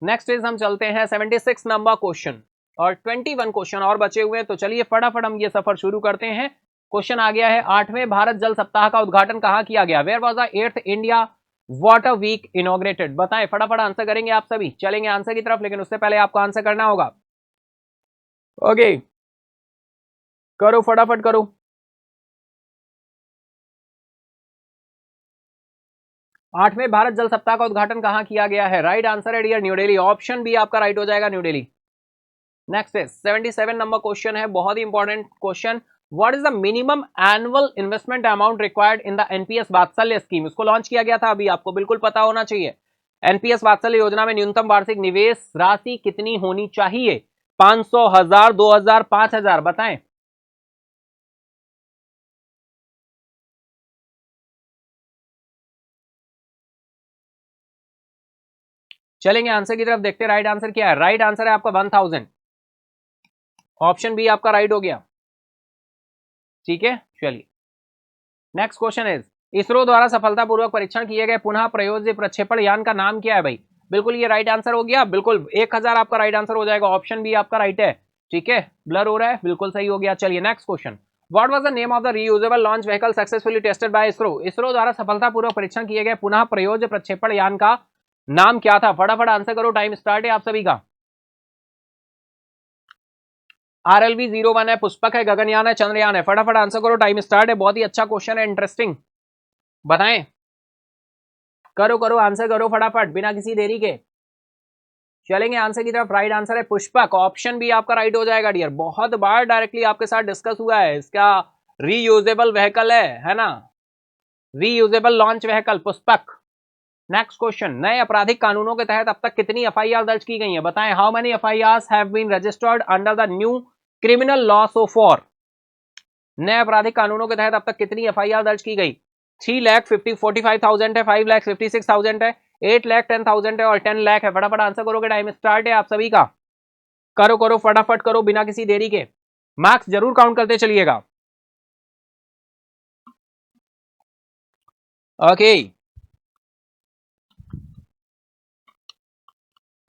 नेक्स्ट इज हम चलते हैं 76 नंबर क्वेश्चन, और 21 क्वेश्चन और बचे हुए हैं। तो चलिए फटाफट हम ये सफर शुरू करते हैं। क्वेश्चन आ गया है, 8वें भारत जल सप्ताह का उद्घाटन कहां किया गया? Where was the 8th India water week inaugurated? बताएं, फटाफट आंसर करेंगे आप सभी। चलेंगे आंसर की तरफ, लेकिन उससे पहले आपको आंसर करना होगा। ओके, करो फटाफट करो। आठवें भारत जल सप्ताह का उद्घाटन कहां किया गया है? राइट आंसर है dear New Delhi, option B आपका राइट हो जाएगा, न्यू दिल्ली। नेक्स्ट है 77 नंबर क्वेश्चन है, बहुत ही important question. What is the minimum annual investment amount required in the NPS Vatsalya scheme? इसको लॉन्च किया गया था अभी, आपको बिल्कुल पता होना चाहिए। एनपीएस वात्सल्य योजना में न्यूनतम वार्षिक निवेश राशि कितनी होनी चाहिए? 500, 1000, 2000, 5000 बताएं। चलेंगे आंसर की तरफ, देखते हैं राइट आंसर क्या है। राइट आंसर है आपका 1000। ऑप्शन बी आपका राइट हो गया। ठीक है, चलिए नेक्स्ट क्वेश्चन इज, इसरो द्वारा सफलतापूर्वक परीक्षण किए गए पुनः प्रयोज्य प्रक्षेपण यान का नाम क्या है भाई? बिल्कुल ये राइट आंसर हो गया, बिल्कुल 1000 आपका राइट आंसर हो जाएगा। ऑप्शन बी आपका राइट है। ठीक है, ब्लर हो रहा है, बिल्कुल सही हो गया। चलिए next question, what was the name of the reusable launch vehicle successfully tested by ISRO? ISRO द्वारा सफलतापूर्वक परीक्षण किए गए पुनः प्रयोज्य प्रक्षेपण यान का नाम क्या था? फटाफट आंसर करो, टाइम स्टार्ट है आप सभी का। RLV-01 है, पुष्पक है, गगनयान है, चंद्रयान है? फटाफट आंसर करो, टाइम स्टार्ट है। बहुत ही अच्छा क्वेश्चन है, इंटरेस्टिंग, बताएं। करो करो आंसर करो फटाफट बिना किसी देरी के। चलेंगे आंसर की तरफ, राइट आंसर है पुष्पक। ऑप्शन भी आपका राइट हो जाएगा डियर। बहुत बार डायरेक्टली आपके साथ डिस्कस हुआ है, इसका रीयूजेबल व्हीकल है ना, reusable launch vehicle Pushpak. Next question, नए आपराधिक कानूनों के तहत अब तक कितनी एफआईआर दर्ज की गई है? बताएं, how many FIRs have been registered under the new criminal law so far? नए आपराधिक कानूनों के तहत अब तक कितनी एफआईआर दर्ज की गई? 3,45,000 है, 5,56,000 है, 8,10,000 है और 10 लाख है? फटाफट आंसर करोगे, टाइम स्टार्ट है आप सभी का। करो करो फटाफट करो बिना किसी देरी के, मार्क्स जरूर काउंट करते चलिएगा। ओके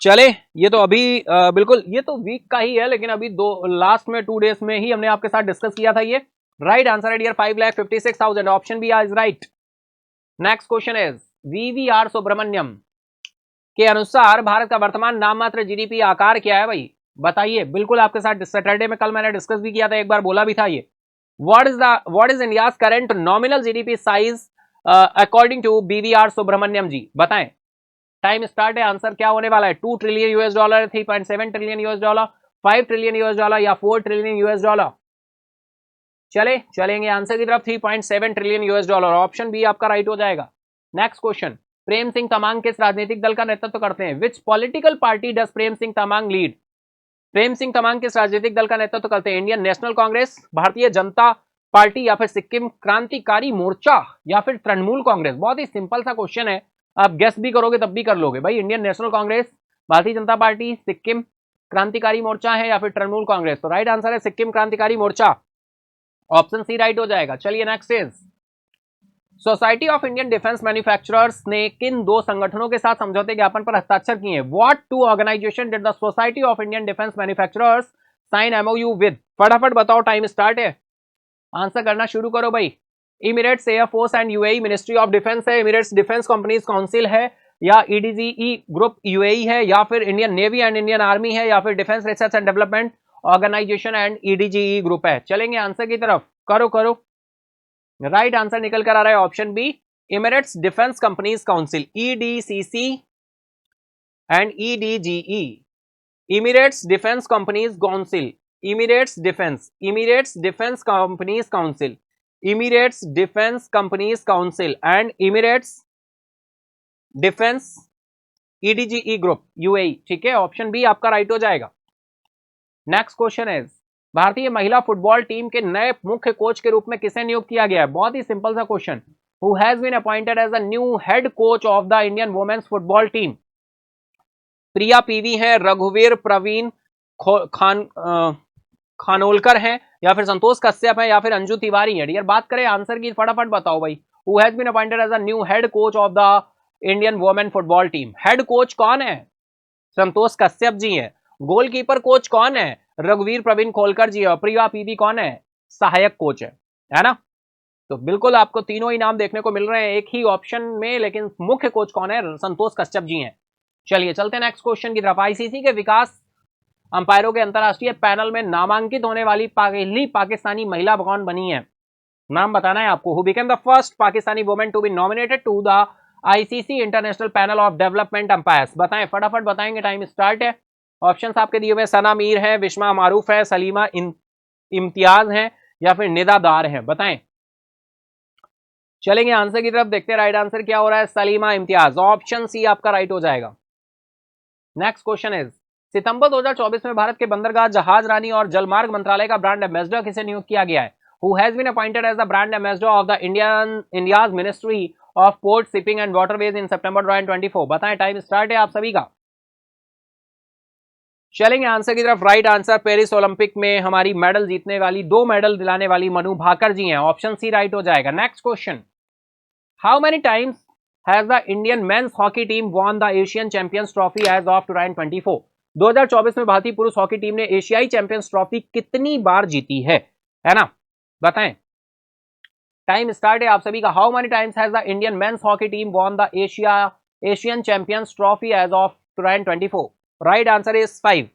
चले, ये तो अभी बिल्कुल ये तो वीक का ही है, लेकिन अभी दो लास्ट में 2 डेज में ही हमने आपके साथ डिस्कस किया था। ये राइट आंसर है dear, 5,56,000। Option B is right. Next question is, VVR Subrahmanyam के अनुसार भारत का वर्तमान नाममात्र जीडीपी आकार क्या है भाई? बताइए। बिल्कुल आपके साथ सैटरडे में कल मैंने डिस्कस भी किया था, एक बार बोला भी था ये। What is India's current nominal GDP size according to BVR Subrahmanyam ji? बताएं, टाइम स्टार्ट है। आंसर क्या होने वाला है? 2 trillion US dollar, 3.7 trillion US dollar, 5 trillion US dollar या 4 ट्रिलियन यूएस डॉलर? चलेंगे आंसर की तरफ, 3.7 trillion US dollar. Option B आपका राइट हो जाएगा। नेक्स्ट क्वेश्चन, प्रेम सिंह तमांग किस राजनीतिक दल का नेतृत्व करते हैं? Which political party does Prem Singh Tamang lead? Prem Singh Tamang किस राजनीतिक दल का नेतृत्व करते हैं? Indian national Congress, Bharatiya Janata party या फिर सिक्किम क्रांतिकारी मोर्चा या फिर तृणमूल कांग्रेस? बहुत ही सिंपल सा क्वेश्चन है, आप गेस भी करोगे तब भी कर लोगे भाई। Indian national Congress, Bharatiya Janata party, Sikkim क्रांतिकारी मोर्चा है या फिर तृणमूल कांग्रेस? तो राइट आंसर है सिक्किम क्रांतिकारी मोर्चा। ऑप्शन सी राइट हो जाएगा। चलिए next is, society of Indian defence manufacturers ने किन 2 संगठनों के साथ समझौते ज्ञापन पर हस्ताक्षर किए हैं? What 2 organisation did the society of Indian defence manufacturers sign MOU with? फटाफट बताओ, टाइम स्टार्ट है, आंसर करना शुरू करो भाई। Emirates air force and UAE ministry of defence है, इमिरेट्स डिफेंस कंपनीज काउंसिल है, या ईडीजीई ग्रुप यूएई है, या फिर Indian navy and Indian army है, या फिर defence research and development organisation and EDGE group है? चलेंगे आंसर की तरफ, करो करो। राइट आंसर निकल कर आ रहा है option B, Emirates defence companies council, EDCC and EDGE. Emirates defence companies council, Emirates defence companies council, Emirates defence companies council and Emirates defence EDGE group UAE. ठीक है, ऑप्शन बी आपका right हो जाएगा। नेक्स्ट क्वेश्चन इज, भारतीय महिला football team के नए मुख्य कोच के रूप में किसे नियुक्त किया गया है? बहुत ही सिंपल सा question, who has been appointed as the new head coach of the Indian women's football team? Priya PV है, रघुवीर प्रवीण खानोलकर हैं, या फिर संतोष कश्यप है, या फिर अंजू तिवारी है? यार बात करें आंसर की, फटाफट बताओ भाई। Who has been appointed as the new head coach of the Indian women football team? Head coach कौन है? संतोष कश्यप जी है। गोलकीपर कोच कौन है? रघुवीर प्रवीण खोलकर जी है। और प्रिया पीवी कौन है? सहायक कोच है ना? तो बिल्कुल आपको तीनों ही नाम देखने को मिल रहे हैं एक ही ऑप्शन में, लेकिन मुख्य कोच कौन है? संतोष कश्यप जी हैं। चलिए चलते हैं नेक्स्ट क्वेश्चन की तरफ। आईसीसी के विकास अंपायरों के अंतरराष्ट्रीय पैनल में नामांकित होने वाली पहली पाकिस्तानी महिला कौन बनी है? नाम बताना है आपको। Who became the first Pakistani women to be nominated to the ICC international panel of development umpires? बताएं, फटाफट बताएंगे, टाइम स्टार्ट है। ऑप्शंस आपके दिए हुए सना मीर है, विस्मा मारूफ है, सलीमा इम्तियाज है, या फिर निदा दार है? बताएं। चलेंगे आंसर की तरफ, देखते हैं राइट आंसर क्या हो रहा है। सलीमा इम्तियाज, ऑप्शन सी आपका राइट हो जाएगा। नेक्स्ट क्वेश्चन इज, सितंबर 2024 में भारत के बंदरगाह, जहाज रानी और जलमार्ग मंत्रालय का ब्रांड एम्बेसडर किसे नियुक्त किया गया है? Who has been appointed as the brand ambassador of the India's ministry of port, shipping and waterways in September 2024? बताएं, टाइम स्टार्ट है आप सभी का। चलेंगे आंसर की तरफ, राइट आंसर पेरिस ओलंपिक में हमारी मेडल जीतने वाली, 2 मेडल दिलाने वाली मनु भाकर जी हैं, ऑप्शन सी राइट हो जाएगा। Next question, how many times has the Indian men's hockey team won the Asian champions trophy as of 2024? 2024 में भारतीय पुरुष हॉकी टीम ने एशियाई चैंपियंस ट्रॉफी कितनी बार जीती है ना? बताएं, टाइम स्टार्ट है आप सभी का। How many times has the Indian men's hockey team won the Asian champions trophy as of 2024? Right answer is 5।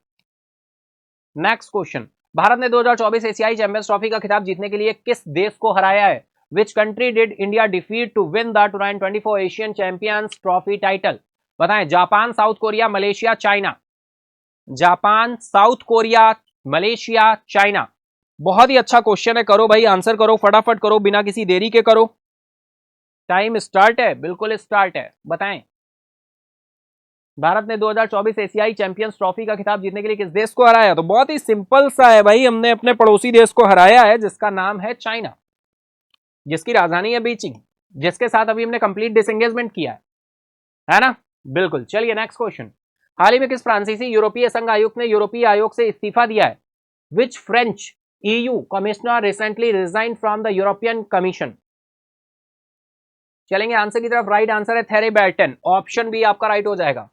Next question, Bharat ने 2024 एशियाई चैंपियंस ट्रॉफी का खिताब जीतने के लिए किस देश को हराया है? Which country did India defeat to win the 2024 Asian champions trophy title? बताएं, Japan, South Korea, Malaysia, China. Japan, South Korea, Malaysia, China. बहुत ही अच्छा क्वेश्चन है, करो भाई आंसर करो, फटाफट करो, बिना किसी देरी के करो। टाइम स्टार्ट है, बिल्कुल स्टार्ट है, बताएं। भारत ने 2024 एशियाई चैंपियंस ट्रॉफी का खिताब जीतने के लिए किस देश को हराया? तो बहुत ही सिंपल सा है भाई, हमने अपने पड़ोसी देश को हराया है, जिसका नाम है चाइना, जिसकी राजधानी है बीजिंग, जिसके साथ अभी हमने कंप्लीट डिसएंगेजमेंट किया है ना? बिल्कुल। चलिए नेक्स्ट क्वेश्चन, हाल ही में किस फ्रांसीसी यूरोपीय संघ आयुक्त ने यूरोपीय आयोग से इस्तीफा दिया है? Which French EU commissioner recently resign from the European commission? चलेंगे आंसर की तरफ, राइट आंसर है थेरे बैल्टन, ऑप्शन बी आपका राइट हो जाएगा।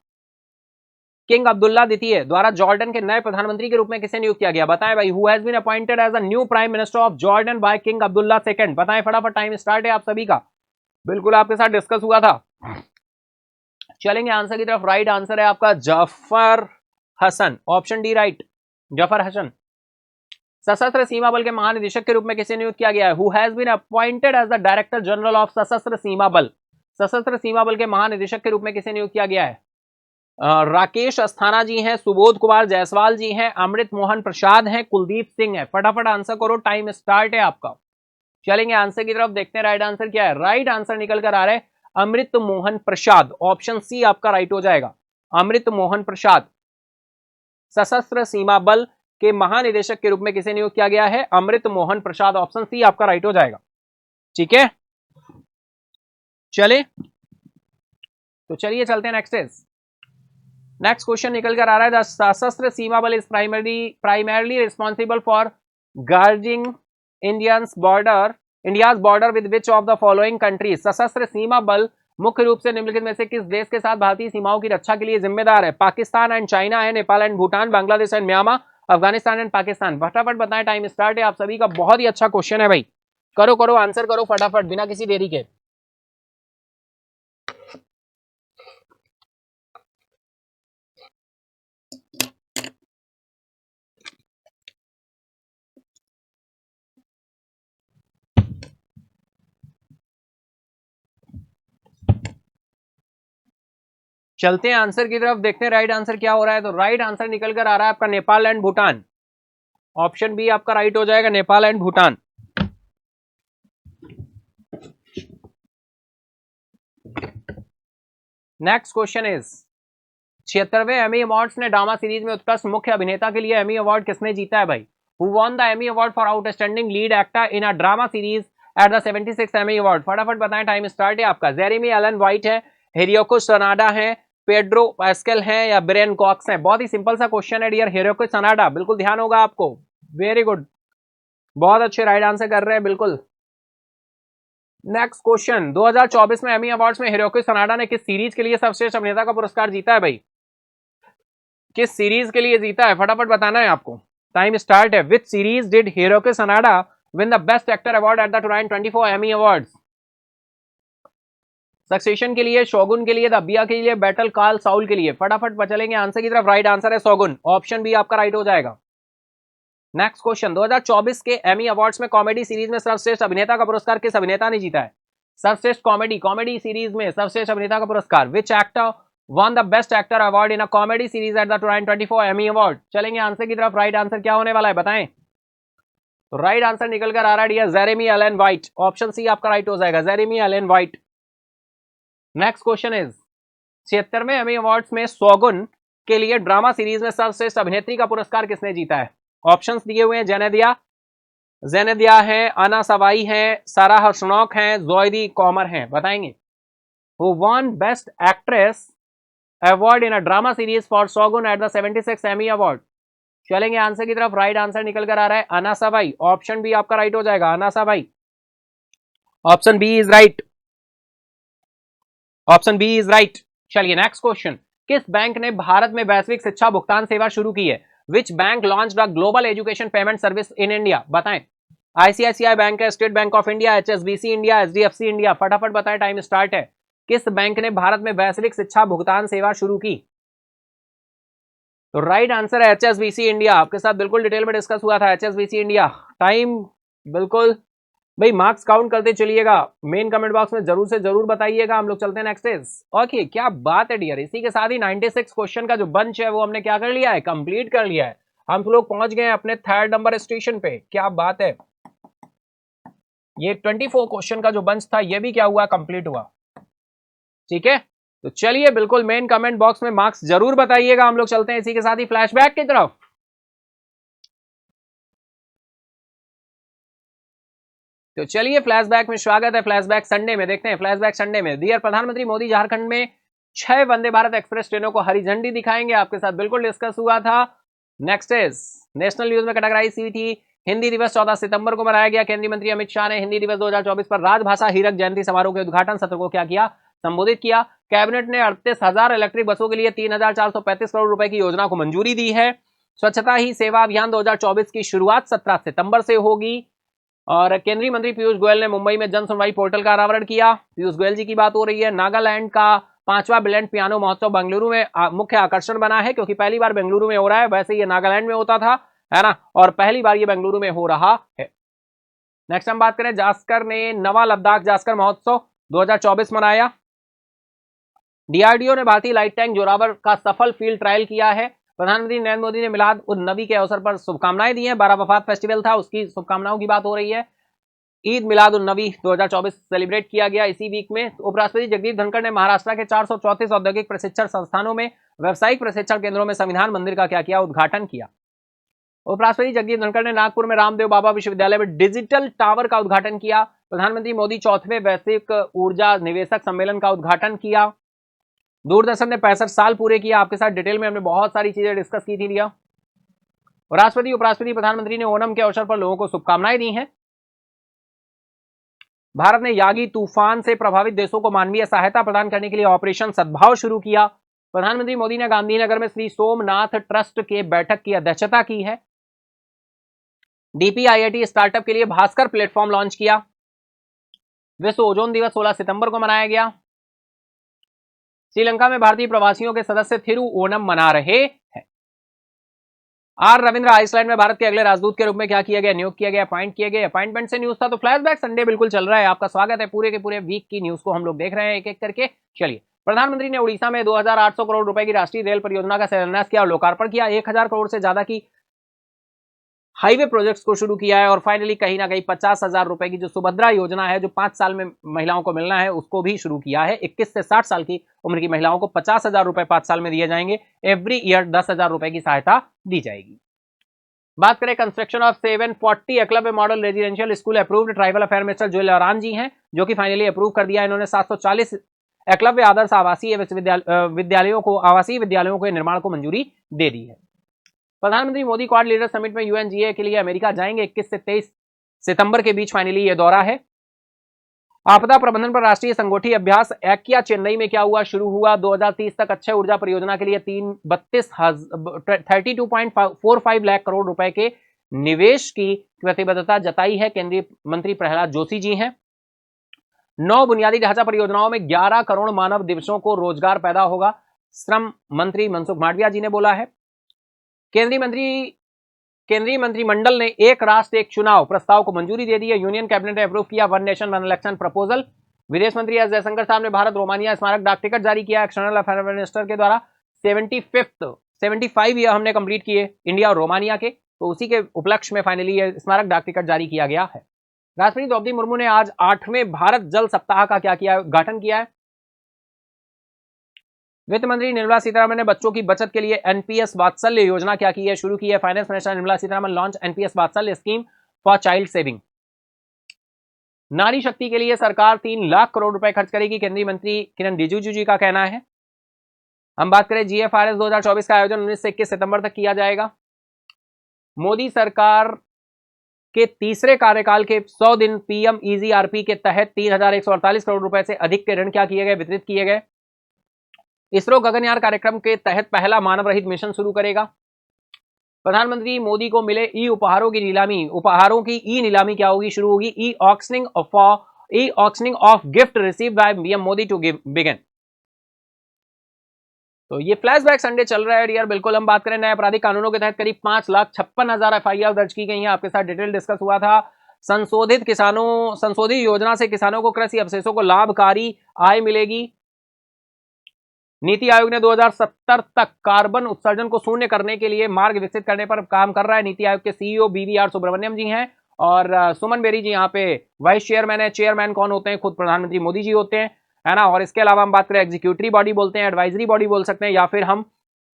किंग अब्दुल्ला द्वितीय द्वारा जॉर्डन के नए प्रधानमंत्री के रूप में किसे नियुक्त किया गया? बताएं भाई, who has been appointed as a new prime minister of Jordan by King Abdullah second? बताएं फटाफट, टाइम स्टार्ट है आप सभी का, बिल्कुल आपके साथ डिस्कस हुआ था। चलेंगे आंसर की तरफ, राइट आंसर है आपका Jafar Hassan, option D right, Jafar Hassan. Sashastra Seema बल के महानिदेशक के रूप में किसे नियुक्त किया गया है? Who has been appointed as the director general of Sashastra Seema बल? सशस्त्र सीमा बल के महानिदेशक के रूप में किसे नियुक्त किया गया है? राकेश अस्थाना जी हैं, सुबोध कुमार जायसवाल जी हैं, अमृत मोहन प्रसाद हैं, कुलदीप सिंह है। फटाफट आंसर करो, टाइम स्टार्ट है आपका। चलेंगे आंसर की तरफ, देखते हैं राइट आंसर क्या है। राइट आंसर निकल कर आ रहा है अमृत मोहन प्रसाद, ऑप्शन सी आपका राइट हो जाएगा। अमृत मोहन प्रसाद, सशस्त्र सीमा बल के महानिदेशक के रूप में किसे नियुक्त किया गया है? अमृत मोहन प्रसाद, ऑप्शन सी आपका राइट हो जाएगा। ठीक है, चले तो चलिए चलते हैं नेक्स्ट क्वेश्चन निकल कर आ रहा है, the Sashastra Seema Bal is primarily responsible for guarding India's border with which of the following countries? Sashastra Seema बल मुख्य रूप से निम्नलिखित में से किस देश के साथ भारतीय सीमाओं की रक्षा के लिए जिम्मेदार है? पाकिस्तान एंड चाइना है, Nepal and Bhutan, Bangladesh and Myanmar, Afghanistan and Pakistan. फटाफट बताएं, टाइम स्टार्ट है आप सभी का। बहुत ही अच्छा क्वेश्चन है भाई, करो आंसर करो फटाफट, बिना किसी देरी के। चलते हैं आंसर की तरफ, देखते हैं राइट आंसर क्या हो रहा है। तो राइट आंसर निकल कर आ रहा है आपका Nepal and Bhutan, option B आपका राइट हो जाएगा, Nepal and Bhutan. Next question is, 76वें एमी अवार्ड्स ने ड्रामा सीरीज में उत्कृष्ट मुख्य अभिनेता के लिए एमी अवार्ड किसने जीता है भाई? Who won the Emmy award for outstanding lead actor in a drama series at the 76th Emmy award? फटाफट बताएं, टाइम स्टार्ट है आपका। जेरेमी एलन व्हाइट है, हिरोको सनाडा है, पेड्रो पास्कल है, या ब्रेन कॉक्स है? बहुत ही सिंपल सा क्वेश्चन है डियर। हिरोको सनाडा, बिल्कुल ध्यान होगा आपको, वेरी गुड, बहुत अच्छे राइट आंसर कर रहे हैं, बिल्कुल। नेक्स्ट क्वेश्चन, 2024 में एमी अवार्ड्स में हिरोको सनाडा ने किस सीरीज के लिए सर्वश्रेष्ठ अभिनेता का पुरस्कार जीता है भाई? किस सीरीज के लिए जीता है? फटाफट बताना है आपको, टाइम स्टार्ट है। Which series did Hiroyuki Sanada win the best actor award at the 2024 Emmy awards? Succession के लिए, शोगुन के लिए, द बिया के लिए, बैटल कॉल साउल के लिए? फटाफट चलेंगे आंसर की तरफ, राइट आंसर है शोगुन, ऑप्शन बी आपका राइट हो जाएगा। नेक्स्ट क्वेश्चन, 2024 के एमी अवार्ड्स में कॉमेडी सीरीज में सर्वश्रेष्ठ अभिनेता का पुरस्कार किस अभिनेता ने जीता है? सर्वश्रेष्ठ कॉमेडी सीरीज में सर्वश्रेष्ठ अभिनेता का पुरस्कार, which actor won the best actor award in a comedy series at the 2024 Emmy Award? चलेंगे आंसर की तरफ, राइट आंसर क्या होने वाला है बताएं। तो राइट आंसर निकल कर आ रहा है Jeremy Allen White, option C आपका राइट हो जाएगा, Jeremy Allen White. Next question is 76वें एमी अवार्ड्स में सौगुन के लिए ड्रामा सीरीज में सर्वश्रेष्ठ अभिनेत्री का पुरस्कार किसने जीता है? ऑप्शंस दिए हुए हैं, जेनेदिया है, आना सवाई है, सारा हर्षनॉक है, जोयदी कॉमर है, बताएंगे। Who won Best Actress Award in a Drama Series for Shogun at the 76th Emmy Award? चलेंगे आंसर की तरफ, राइट आंसर निकल कर आ रहा है आना सवाई, ऑप्शन बी आपका राइट हो जाएगा, Anna Sawai, option B is right, option B is right. चलिए नेक्स्ट क्वेश्चन, किस बैंक ने भारत में वैश्विक शिक्षा भुगतान सेवा शुरू की है? Which bank launched a global education payment service in India? बताएं। आईसीआईसीआई बैंक है, state bank of India, HSBC India, HDFC India, फटाफट बताएं, टाइम स्टार्ट है। किस बैंक ने भारत में वैश्विक शिक्षा भुगतान सेवा शुरू की? तो राइट आंसर है एचएसबीसी इंडिया, आपके साथ बिल्कुल डिटेल में डिस्कस हुआ था, एचएसबीसी इंडिया। टाइम बिल्कुल भाई, मार्क्स काउंट करते चलिएगा, मेन कमेंट बॉक्स में जरूर से जरूर बताइएगा। हम लोग चलते हैं नेक्स्ट इज, ओके क्या बात है डियर। इसी के साथ ही 96 क्वेश्चन का जो बंच है वो हमने क्या कर लिया है, कंप्लीट कर लिया है। हम लोग पहुंच गए अपने 3rd नंबर स्टेशन पे, क्या बात है। ये 24 क्वेश्चन का जो बंच था ये भी क्या हुआ, कंप्लीट हुआ, ठीक है। तो चलिए बिल्कुल मेन कमेंट बॉक्स में मार्क्स जरूर बताइएगा। हम लोग चलते हैं इसी के साथ ही फ्लैशबैक की तरफ। तो चलिए फ्लैशबैक में स्वागत है, फ्लैशबैक संडे में देखते हैं। फ्लैशबैक संडे में डियर प्रधानमंत्री मोदी झारखंड में 6 वंदे भारत एक्सप्रेस ट्रेनों को हरी झंडी दिखाएंगे, आपके साथ बिल्कुल डिस्कस हुआ था। नेक्स्ट इज नेशनल न्यूज में कैटेगराइज हुई थी। हिंदी दिवस 14 सितंबर को मनाया गया। केंद्रीय मंत्री अमित शाह ने हिंदी दिवस 2024 पर राजभाषा हीरक जयंती समारोह के उद्घाटन सत्र को क्या किया, संबोधित किया। कैबिनेट ने 38,000 इलेक्ट्रिक बसों के लिए 3,435 करोड़ रुपए की योजना को मंजूरी दी है। स्वच्छता ही सेवा अभियान 2024 की शुरुआत 17 सितंबर से होगी। और केंद्रीय मंत्री पीयूष गोयल ने मुंबई में जन सुनवाई पोर्टल का अनावरण किया। पीयूष गोयल जी की बात हो रही है। नागालैंड का 5वां ब्रिलियंट पियानो महोत्सव बेंगलुरु में मुख्य आकर्षण बना है, क्योंकि पहली बार बेंगलुरु में हो रहा है, वैसे ये नागालैंड में होता था, है ना, और पहली बार ये बेंगलुरु में हो रहा है। नेक्स्ट हम बात करें, जास्कर ने नवा लद्दाख जास्कर महोत्सव 2024 मनाया। डीआरडीओ ने भारतीय लाइट टैंक जोरावर का सफल फील्ड ट्रायल किया है। प्रधानमंत्री नरेंद्र मोदी ने मिलाद उन नबी के अवसर पर शुभकामनाएं दी हैं। 12 वफात फेस्टिवल था, उसकी शुभकामनाओं की बात हो रही है। ईद मिलाद उन नबी 2024 सेलिब्रेट किया गया इसी वीक में। उपराष्ट्रपति जगदीप धनखड़ ने महाराष्ट्र के 434 औद्योगिक प्रशिक्षण संस्थानों में व्यावसायिक प्रशिक्षण केंद्रों में संविधान मंदिर का क्या किया, उद्घाटन किया। उपराष्ट्रपति जगदीप धनखड़ ने नागपुर में रामदेव बाबा विश्वविद्यालय में डिजिटल टावर का उद्घाटन किया। प्रधानमंत्री मोदी 4वें वैश्विक ऊर्जा निवेशक सम्मेलन का उद्घाटन किया। दूरदर्शन ने 65 साल पूरे किया, आपके साथ डिटेल में हमने बहुत सारी चीजें डिस्कस की थी लिया। राष्ट्रपति उपराष्ट्रपति प्रधानमंत्री ने ओणम के अवसर पर लोगों को शुभकामनाएं दी हैं। भारत ने यागी तूफान से प्रभावित देशों को मानवीय सहायता प्रदान करने के लिए ऑपरेशन सद्भाव शुरू किया। प्रधानमंत्री मोदी ने गांधीनगर में श्री सोमनाथ ट्रस्ट के बैठक की अध्यक्षता की है। डीपीआईआईटी स्टार्टअप के लिए भास्कर प्लेटफॉर्म लॉन्च किया। विश्व ओजोन दिवस 16 सितंबर को मनाया गया। श्रीलंका में भारतीय प्रवासियों के सदस्य थिरु ओणम मना रहे हैं। आर रविंद्र आइसलैंड में भारत के अगले राजदूत के रूप में क्या किया गया, नियुक्त किया गया, अपॉइंट किए गए। अपॉइंटमेंट से न्यूज था। तो फ्लैशबैक संडे बिल्कुल चल रहा है, आपका स्वागत है। पूरे के पूरे वीक की न्यूज को हम लोग देख रहे हैं एक एक करके। चलिए, प्रधानमंत्री ने उड़ीसा में 2,800 करोड़ रुपए की राष्ट्रीय रेल परियोजना का शिलान्यास किया और लोकार्पण किया। 1,000 करोड़ से ज्यादा की हाईवे प्रोजेक्ट्स को शुरू किया है। और फाइनली कहीं ना कहीं 50,000 रुपए की जो सुभद्रा योजना है, जो 5 साल में महिलाओं को मिलना है, उसको भी शुरू किया है। 21 से 60 साल की उम्र की महिलाओं को 50,000 रुपए 5 साल में दिए जाएंगे। एवरी ईयर 10,000 रुपए की सहायता दी जाएगी। बात करें construction of 740 Eklavya model residential school approved, tribal affair minister Jual Oram ji हैं, जो कि फाइनली अप्रूव कर दिया। इन्होंने 740 एकलव्य आदर्श आवासीय विद्यालयों को निर्माण को मंजूरी दे दी है। प्रधानमंत्री मोदी क्वाड लीडर समिट में यूएनजीए के लिए अमेरिका जाएंगे। 21 से 23 सितंबर के बीच फाइनली यह दौरा है। आपदा प्रबंधन पर राष्ट्रीय संगोष्ठी अभ्यास एक्या चेन्नई में क्या हुआ, शुरू हुआ। 2030 तक अक्षय ऊर्जा परियोजना के लिए 32.45 लाख करोड़ रुपए के निवेश की प्रतिबद्धता जताई है, केंद्रीय मंत्री प्रहलाद जोशी जी हैं। 9 बुनियादी ढांचा परियोजनाओं में 11 करोड़ मानव दिवसों को रोजगार पैदा होगा, श्रम मंत्री मनसुख मांडविया जी ने बोला है। केंद्रीय मंत्रिमंडल ने एक राष्ट्र एक चुनाव प्रस्ताव को मंजूरी दे दी है। यूनियन कैबिनेट ने अप्रूव किया one nation one election proposal. विदेश मंत्री एस जयशंकर साहब ने भारत रोमानिया स्मारक डाक टिकट जारी किया एक्सटर्नल अफेयर मिनिस्टर के द्वारा। 75 ईयर हमने कंप्लीट किए इंडिया और रोमानिया के। तो उसी के उपलक्ष्य में फाइनली ये स्मारक डाक टिकट जारी किया गया है। राष्ट्रपति द्रौपदी मुर्मू ने आज 8वें भारत जल सप्ताह का क्या किया है, उद्घाटन किया है। वित्त मंत्री निर्मला सीतारमण ने बच्चों की बचत के लिए एनपीएस वात्सल्य योजना क्या की है, शुरू की है। Finance minister Nirmala Sitharaman launch NPS वात्सल्य स्कीम फॉर चाइल्ड सेविंग। नारी शक्ति के लिए सरकार 3 लाख करोड़ रुपए खर्च करेगी, केंद्रीय मंत्री किरण रिजिजू जी का कहना है। हम बात करें जीएफआरएस 2024 का आयोजन 19 से 21 सितंबर तक किया जाएगा। मोदी सरकार के तीसरे कार्यकाल के 100 दिन पीएम ईजीआरपी के तहत 3,148 करोड़ रुपए से अधिक के ऋण क्या किए गए, वितरित किए गए। इसरो गगनयान कार्यक्रम के तहत पहला मानव रहित मिशन शुरू करेगा। प्रधानमंत्री मोदी को मिले ई उपहारों की नीलामी, उपहारों की ई नीलामी क्या होगी, शुरू होगी। E auctioning of gift received by PM Modi to begin. तो ये फ्लैशबैक संडे चल रहा है डियर। बिल्कुल हम बात करें नए आपराधिक कानूनों के तहत करीब 5,56,000 एफआईआर दर्ज की गई हैं। आपके साथ डिटेल डिस्कस हुआ था। संशोधित योजना से किसानों को कृषि अवशेषों को लाभकारी आय मिलेगी। नीति आयोग ने 2070 तक कार्बन उत्सर्जन को शून्य करने के लिए मार्ग विकसित करने पर काम कर रहा है। नीति आयोग के सीईओ बीवीआर सुब्रमण्यम जी हैं और सुमन बेरी जी यहाँ पे वाइस चेयरमैन है। चेयरमैन कौन होते हैं, खुद प्रधानमंत्री मोदी जी होते हैं, है ना। और इसके अलावा हम बात करें एग्जीक्यूटिव बॉडी बोलते हैं, एडवाइजरी बॉडी बोल सकते हैं, या फिर हम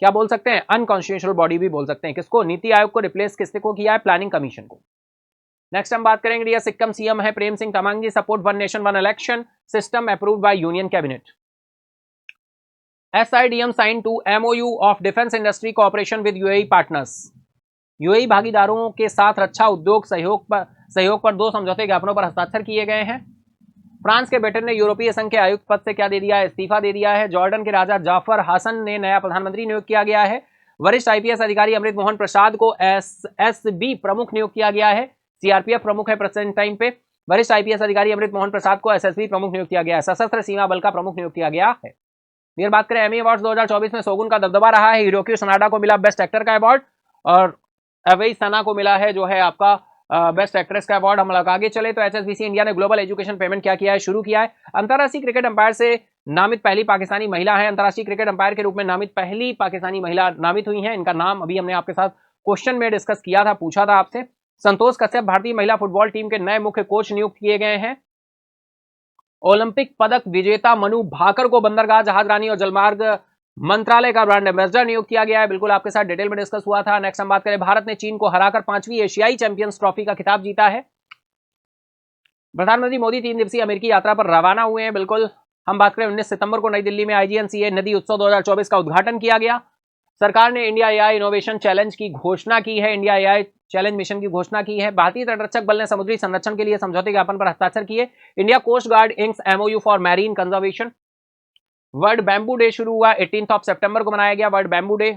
क्या बोल सकते हैं, अनकॉन्स्टिट्यूशनल बॉडी भी बोल सकते हैं। किसको, नीति आयोग को रिप्लेस किसने को किया है, प्लानिंग कमीशन को। नेक्स्ट हम बात करेंगे डियर, सिक्किम सीएम है Prem Singh Tamang ji, support one nation one election system approved by union cabinet. SIDM signed to MOU of defense industry cooperation with UAE partners। UAE भागीदारों के साथ रक्षा उद्योग सहयोग पर 2 समझौते ज्ञापनों पर हस्ताक्षर किए गए हैं। फ्रांस के बेटन ने यूरोपीय संघ के आयुक्त पद से क्या दे दिया है, इस्तीफा दे दिया है। जॉर्डन के राजा जाफर हसन ने नया प्रधानमंत्री नियुक्त किया गया है। वरिष्ठ आईपीएस अधिकारी अमृत मोहन प्रसाद को एसएसबी प्रमुख नियुक्त किया गया है। सीआरपीएफ प्रमुख है प्रेजेंट टाइम पे। वरिष्ठ आईपीएस अधिकारी अमृत मोहन प्रसाद को एसएसबी प्रमुख नियुक्त किया गया है। सशस्त्र सीमा बल का प्रमुख नियुक्त किया गया है। फिर बात करें एमी अवार्ड्स 2024 में शोगुन का दबदबा रहा है। हिरोकी सनाडा को मिला बेस्ट एक्टर का अवार्ड और अवई सना को मिला है जो है आपका बेस्ट एक्ट्रेस का अवार्ड। हम लोग आगे चले तो एचएसबीसी इंडिया ने ग्लोबल एजुकेशन पेमेंट क्या किया है, शुरू किया है। अंतरराष्ट्रीय क्रिकेट अंपायर से नामित पहली पाकिस्तानी महिला है। अंतरराष्ट्रीय क्रिकेट अंपायर के रूप में नामित पहली पाकिस्तानी महिला नामित हुई है। इनका नाम अभी हमने आपके साथ क्वेश्चन में डिस्कस किया था, पूछा था आपसे। संतोष कश्यप भारतीय महिला फुटबॉल टीम के नए मुख्य कोच नियुक्त किए गए हैं। ओलंपिक पदक विजेता मनु भाकर को बंदरगाह जहाजरानी और जलमार्ग मंत्रालय का ब्रांड एम्बेसडर नियुक्त किया गया है। बिल्कुल आपके साथ डिटेल में डिस्कस हुआ था। नेक्स्ट हम बात करें, भारत ने चीन को हराकर 5वीं एशियाई चैंपियंस ट्रॉफी का खिताब जीता है। प्रधानमंत्री मोदी 3 दिवसीय अमेरिकी यात्रा पर रवाना हुए हैं। बिल्कुल हम बात करें 19 सितंबर को नई दिल्ली में IGNCA नदी उत्सव 2024 का उद्घाटन किया गया। सरकार ने इंडिया AI इनोवेशन चैलेंज की घोषणा की है। इंडिया AI चैलेंज मिशन की घोषणा की है। भारतीय तटरक्षक बल ने समुद्री संरक्षण के लिए समझौते ज्ञापन पर हस्ताक्षर किए। India coast guard inks MOU for marine conservation. World bamboo day शुरू हुआ, 18 सितंबर को मनाया गया world bamboo day.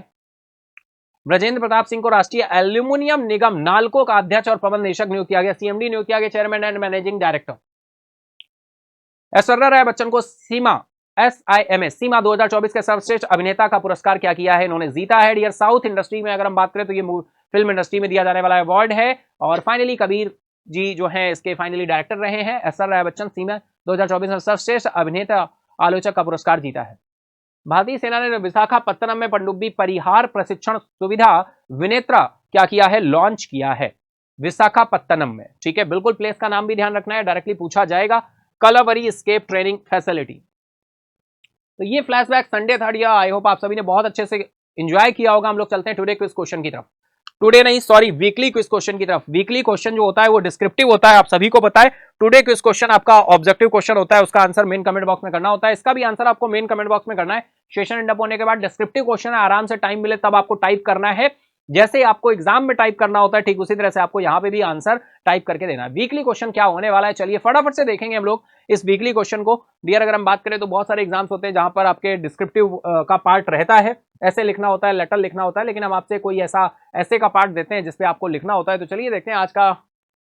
Brajendra Pratap Singh को राष्ट्रीय एल्यूमिनियम निगम नालको का अध्यक्ष और प्रबंध निदेशक नियुक्त किया गया। CMD नियुक्त किया गया, chairman and managing director. Aishwarya Rai Bachchan को सीमा 2024 के सर्वश्रेष्ठ अभिनेता का पुरस्कार क्या किया है, इन्होंने जीता है। डियर, साउथ इंडस्ट्री में अगर हम बात करें तो ये फिल्म इंडस्ट्री में दिया जाने वाला अवार्ड है। और फाइनली कबीर जी जो हैं इसके फाइनली डायरेक्टर रहे हैं। ऐश्वर्या राय बच्चन सीमा 2024 में सर्वश्रेष्ठ अभिनेता आलोचक का पुरस्कार जीता है। भारतीय सेना ने विशाखापत्तनम में पनडुब्बी परिहार प्रशिक्षण सुविधा विनेत्रा क्या किया है, लॉन्च किया है विशाखापत्तनम में। ठीक है, बिल्कुल प्लेस का नाम भी ध्यान रखना है, डायरेक्टली पूछा जाएगा। Kalvari escape training facility. तो ये फ्लैशबैक संडे था डियर। आई होप आप सभी ने बहुत अच्छे से एंजॉय किया होगा। हम लोग चलते हैं टुडे क्विज क्वेश्चन की तरफ। टुडे नहीं, सॉरी, वीकली क्विज क्वेश्चन की तरफ। वीकली क्वेश्चन जो होता है वो डिस्क्रिप्टिव होता है, आप सभी को पता है। टुडे क्विज क्वेश्चन आपका ऑब्जेक्टिव क्वेश्चन होता है, उसका आंसर मेन कमेंट बॉक्स में करना होता है। इसका भी आंसर आपको मेन कमेंट बॉक्स में करना है। सेशन एंड अप होने के बाद डिस्क्रिप्टिव क्वेश्चन है, आराम से टाइम मिले तब आपको टाइप करना है। जैसे आपको एग्जाम में टाइप करना होता है ठीक उसी तरह से आपको यहाँ पे भी आंसर टाइप करके देना है। वीकली क्वेश्चन क्या होने वाला है, चलिए फटाफट से देखेंगे हम लोग इस वीकली क्वेश्चन को। डियर, अगर हम बात करें तो बहुत सारे एग्जाम्स होते हैं जहां पर आपके डिस्क्रिप्टिव का पार्ट रहता है, ऐसे लिखना होता है, लेटर लिखना होता है, लेकिन हम आपसे कोई ऐसे का पार्ट देते हैं जिसपे आपको लिखना होता है। तो चलिए देखते हैं आज का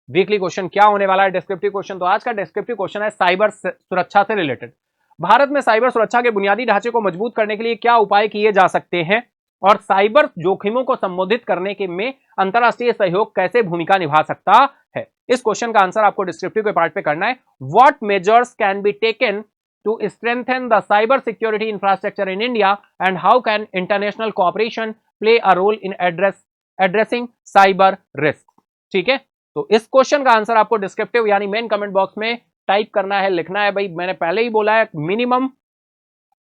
वीकली क्वेश्चन क्या होने वाला है, डिस्क्रिप्टिव क्वेश्चन। तो आज का डिस्क्रिप्टिव क्वेश्चन है साइबर सुरक्षा से रिलेटेड। भारत में साइबर सुरक्षा के बुनियादी ढांचे को मजबूत करने के लिए क्या उपाय किए जा सकते हैं और साइबर जोखिमों को संबोधित करने के में अंतरराष्ट्रीय सहयोग कैसे भूमिका निभा सकता है। इस क्वेश्चन का आंसर आपको डिस्क्रिप्टिव के पार्ट पे करना है। What measures can be taken to strengthen the cyber security infrastructure in India and how can international cooperation play a role in address addressing cyber risk. ठीक है, तो इस क्वेश्चन का आंसर आपको डिस्क्रिप्टिव यानी मेन कमेंट बॉक्स में type करना है, लिखना है। भाई मैंने पहले ही बोला है मिनिमम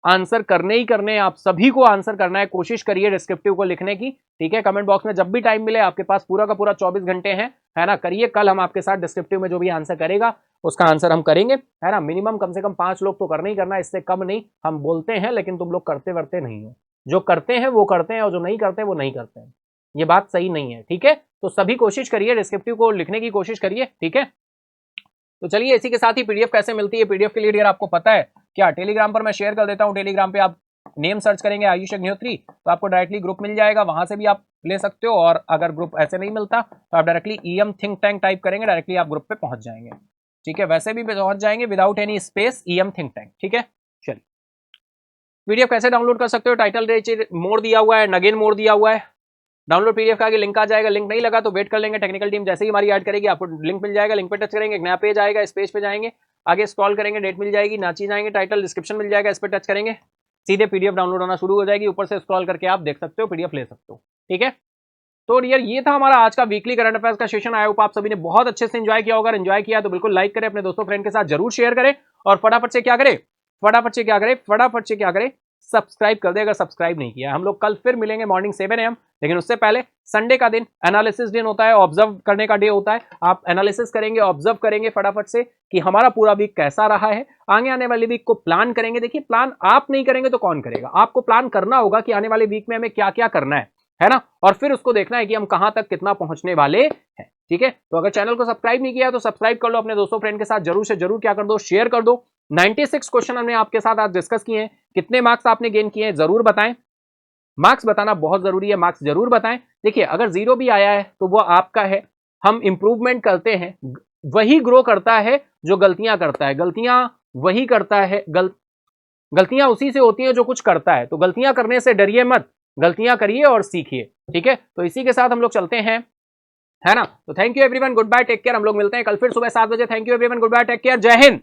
आंसर करने ही करने, आप सभी को आंसर करना है, कोशिश करिए डिस्क्रिप्टिव को लिखने की। ठीक है, कमेंट बॉक्स में जब भी टाइम मिले, आपके पास पूरा का पूरा 24 घंटे हैं, है ना, करिए। कल हम आपके साथ डिस्क्रिप्टिव में जो भी आंसर करेगा उसका आंसर हम करेंगे, है ना। मिनिमम कम से कम 5 लोग तो करना ही करना, इससे कम नहीं। हम बोलते हैं लेकिन तुम लोग करते वर्ते नहीं हो, जो करते हैं वो करते हैं और जो नहीं करते वो नहीं करते हैं, ये बात सही नहीं है। ठीक है, तो सभी कोशिश करिए डिस्क्रिप्टिव को लिखने की कोशिश करिए। ठीक है, तो चलिए इसी के साथ ही पीडीएफ कैसे मिलती है, पीडीएफ के लिए अगर आपको पता है क्या, टेलीग्राम पर मैं शेयर कर देता हूं। टेलीग्राम पे आप नेम सर्च करेंगे आयुष अग्निहोत्री तो आपको डायरेक्टली ग्रुप मिल जाएगा, वहां से भी आप ले सकते हो। और अगर ग्रुप ऐसे नहीं मिलता तो आप directly EM think tank type करेंगे, डायरेक्टली आप ग्रुप पे पहुंच जाएंगे। ठीक है, वैसे भी पहुंच जाएंगे without any space, EM think tank. ठीक है, चलिए पीडीएफ कैसे डाउनलोड कर सकते हो, टाइटल मोड दिया हुआ है, नगेन मोड दिया हुआ है। डाउनलोड पीडीएफ का आगे लिंक आ जाएगा, लिंक नहीं लगा तो वेट कर लेंगे, टेक्निकल टीम जैसे ही हमारी ऐड करेगी आपको लिंक मिल जाएगा। लिंक पे टच करेंगे, एक नया पेज आएगा, इस पेज पे जाएंगे, आगे स्क्रॉल करेंगे, डेट मिल जाएगी, नाची जाएंगे, टाइटल डिस्क्रिप्शन मिल जाएगा, इस पे टच करेंगे, सीधे पीडीएफ डाउनलोड होना शुरू हो जाएगी। ऊपर से स्क्रॉल करके आप देख सकते हो, पीडीएफ ले सकते हो। ठीक है, तो डियर ये था हमारा आज का वीकली करंट अफेयर्स का सेशन। आई होप आप सभी ने बहुत अच्छे से एंजॉय किया होगा। एंजॉय किया तो बिल्कुल लाइक करें, अपने दोस्तों फ्रेंड के साथ जरूर शेयर करें, और फटाफट से क्या करें, सब्सक्राइब कर दे अगर सब्सक्राइब नहीं किया। हम लोग कल फिर मिलेंगे मॉर्निंग 7 AM, लेकिन उससे पहले संडे का दिन एनालिसिस दिन होता है, ऑब्जर्व करने का डे होता है। आप एनालिसिस करेंगे, ऑब्जर्व करेंगे फटाफट से कि हमारा पूरा वीक कैसा रहा है, आगे आने वाले वीक को प्लान करेंगे। देखिए प्लान आप नहीं करेंगे तो कौन करेगा, आपको प्लान करना होगा कि आने वाले वीक में हमें क्या क्या करना है ना, और फिर उसको देखना है कि हम कहां तक कितना पहुंचने वाले हैं। ठीक है, तो अगर चैनल को सब्सक्राइब नहीं किया तो सब्सक्राइब कर लो, अपने दोस्तों फ्रेंड के साथ जरूर से जरूर क्या कर दो, शेयर कर दो। 96 क्वेश्चन हमने आपके साथ आज डिस्कस किए हैं। कितने मार्क्स आपने गेन किए हैं जरूर बताएं, मार्क्स बताना बहुत जरूरी है, मार्क्स जरूर बताएं। देखिए अगर 0 भी आया है तो वो आपका है, हम इंप्रूवमेंट करते हैं, वही ग्रो करता है जो गलतियां करता है, गलतियां वही करता है, गलतियां उसी से होती हैं जो कुछ करता है। तो गलतियां करने से डरिए मत, गलतियां करिए और सीखिए। ठीक है, तो इसी के साथ हम लोग चलते हैं, है ना। तो thank you everyone, good bye, take care. हम लोग मिलते हैं कल फिर सुबह 7 बजे। Thank you everyone, good bye, take care, Jai Hind.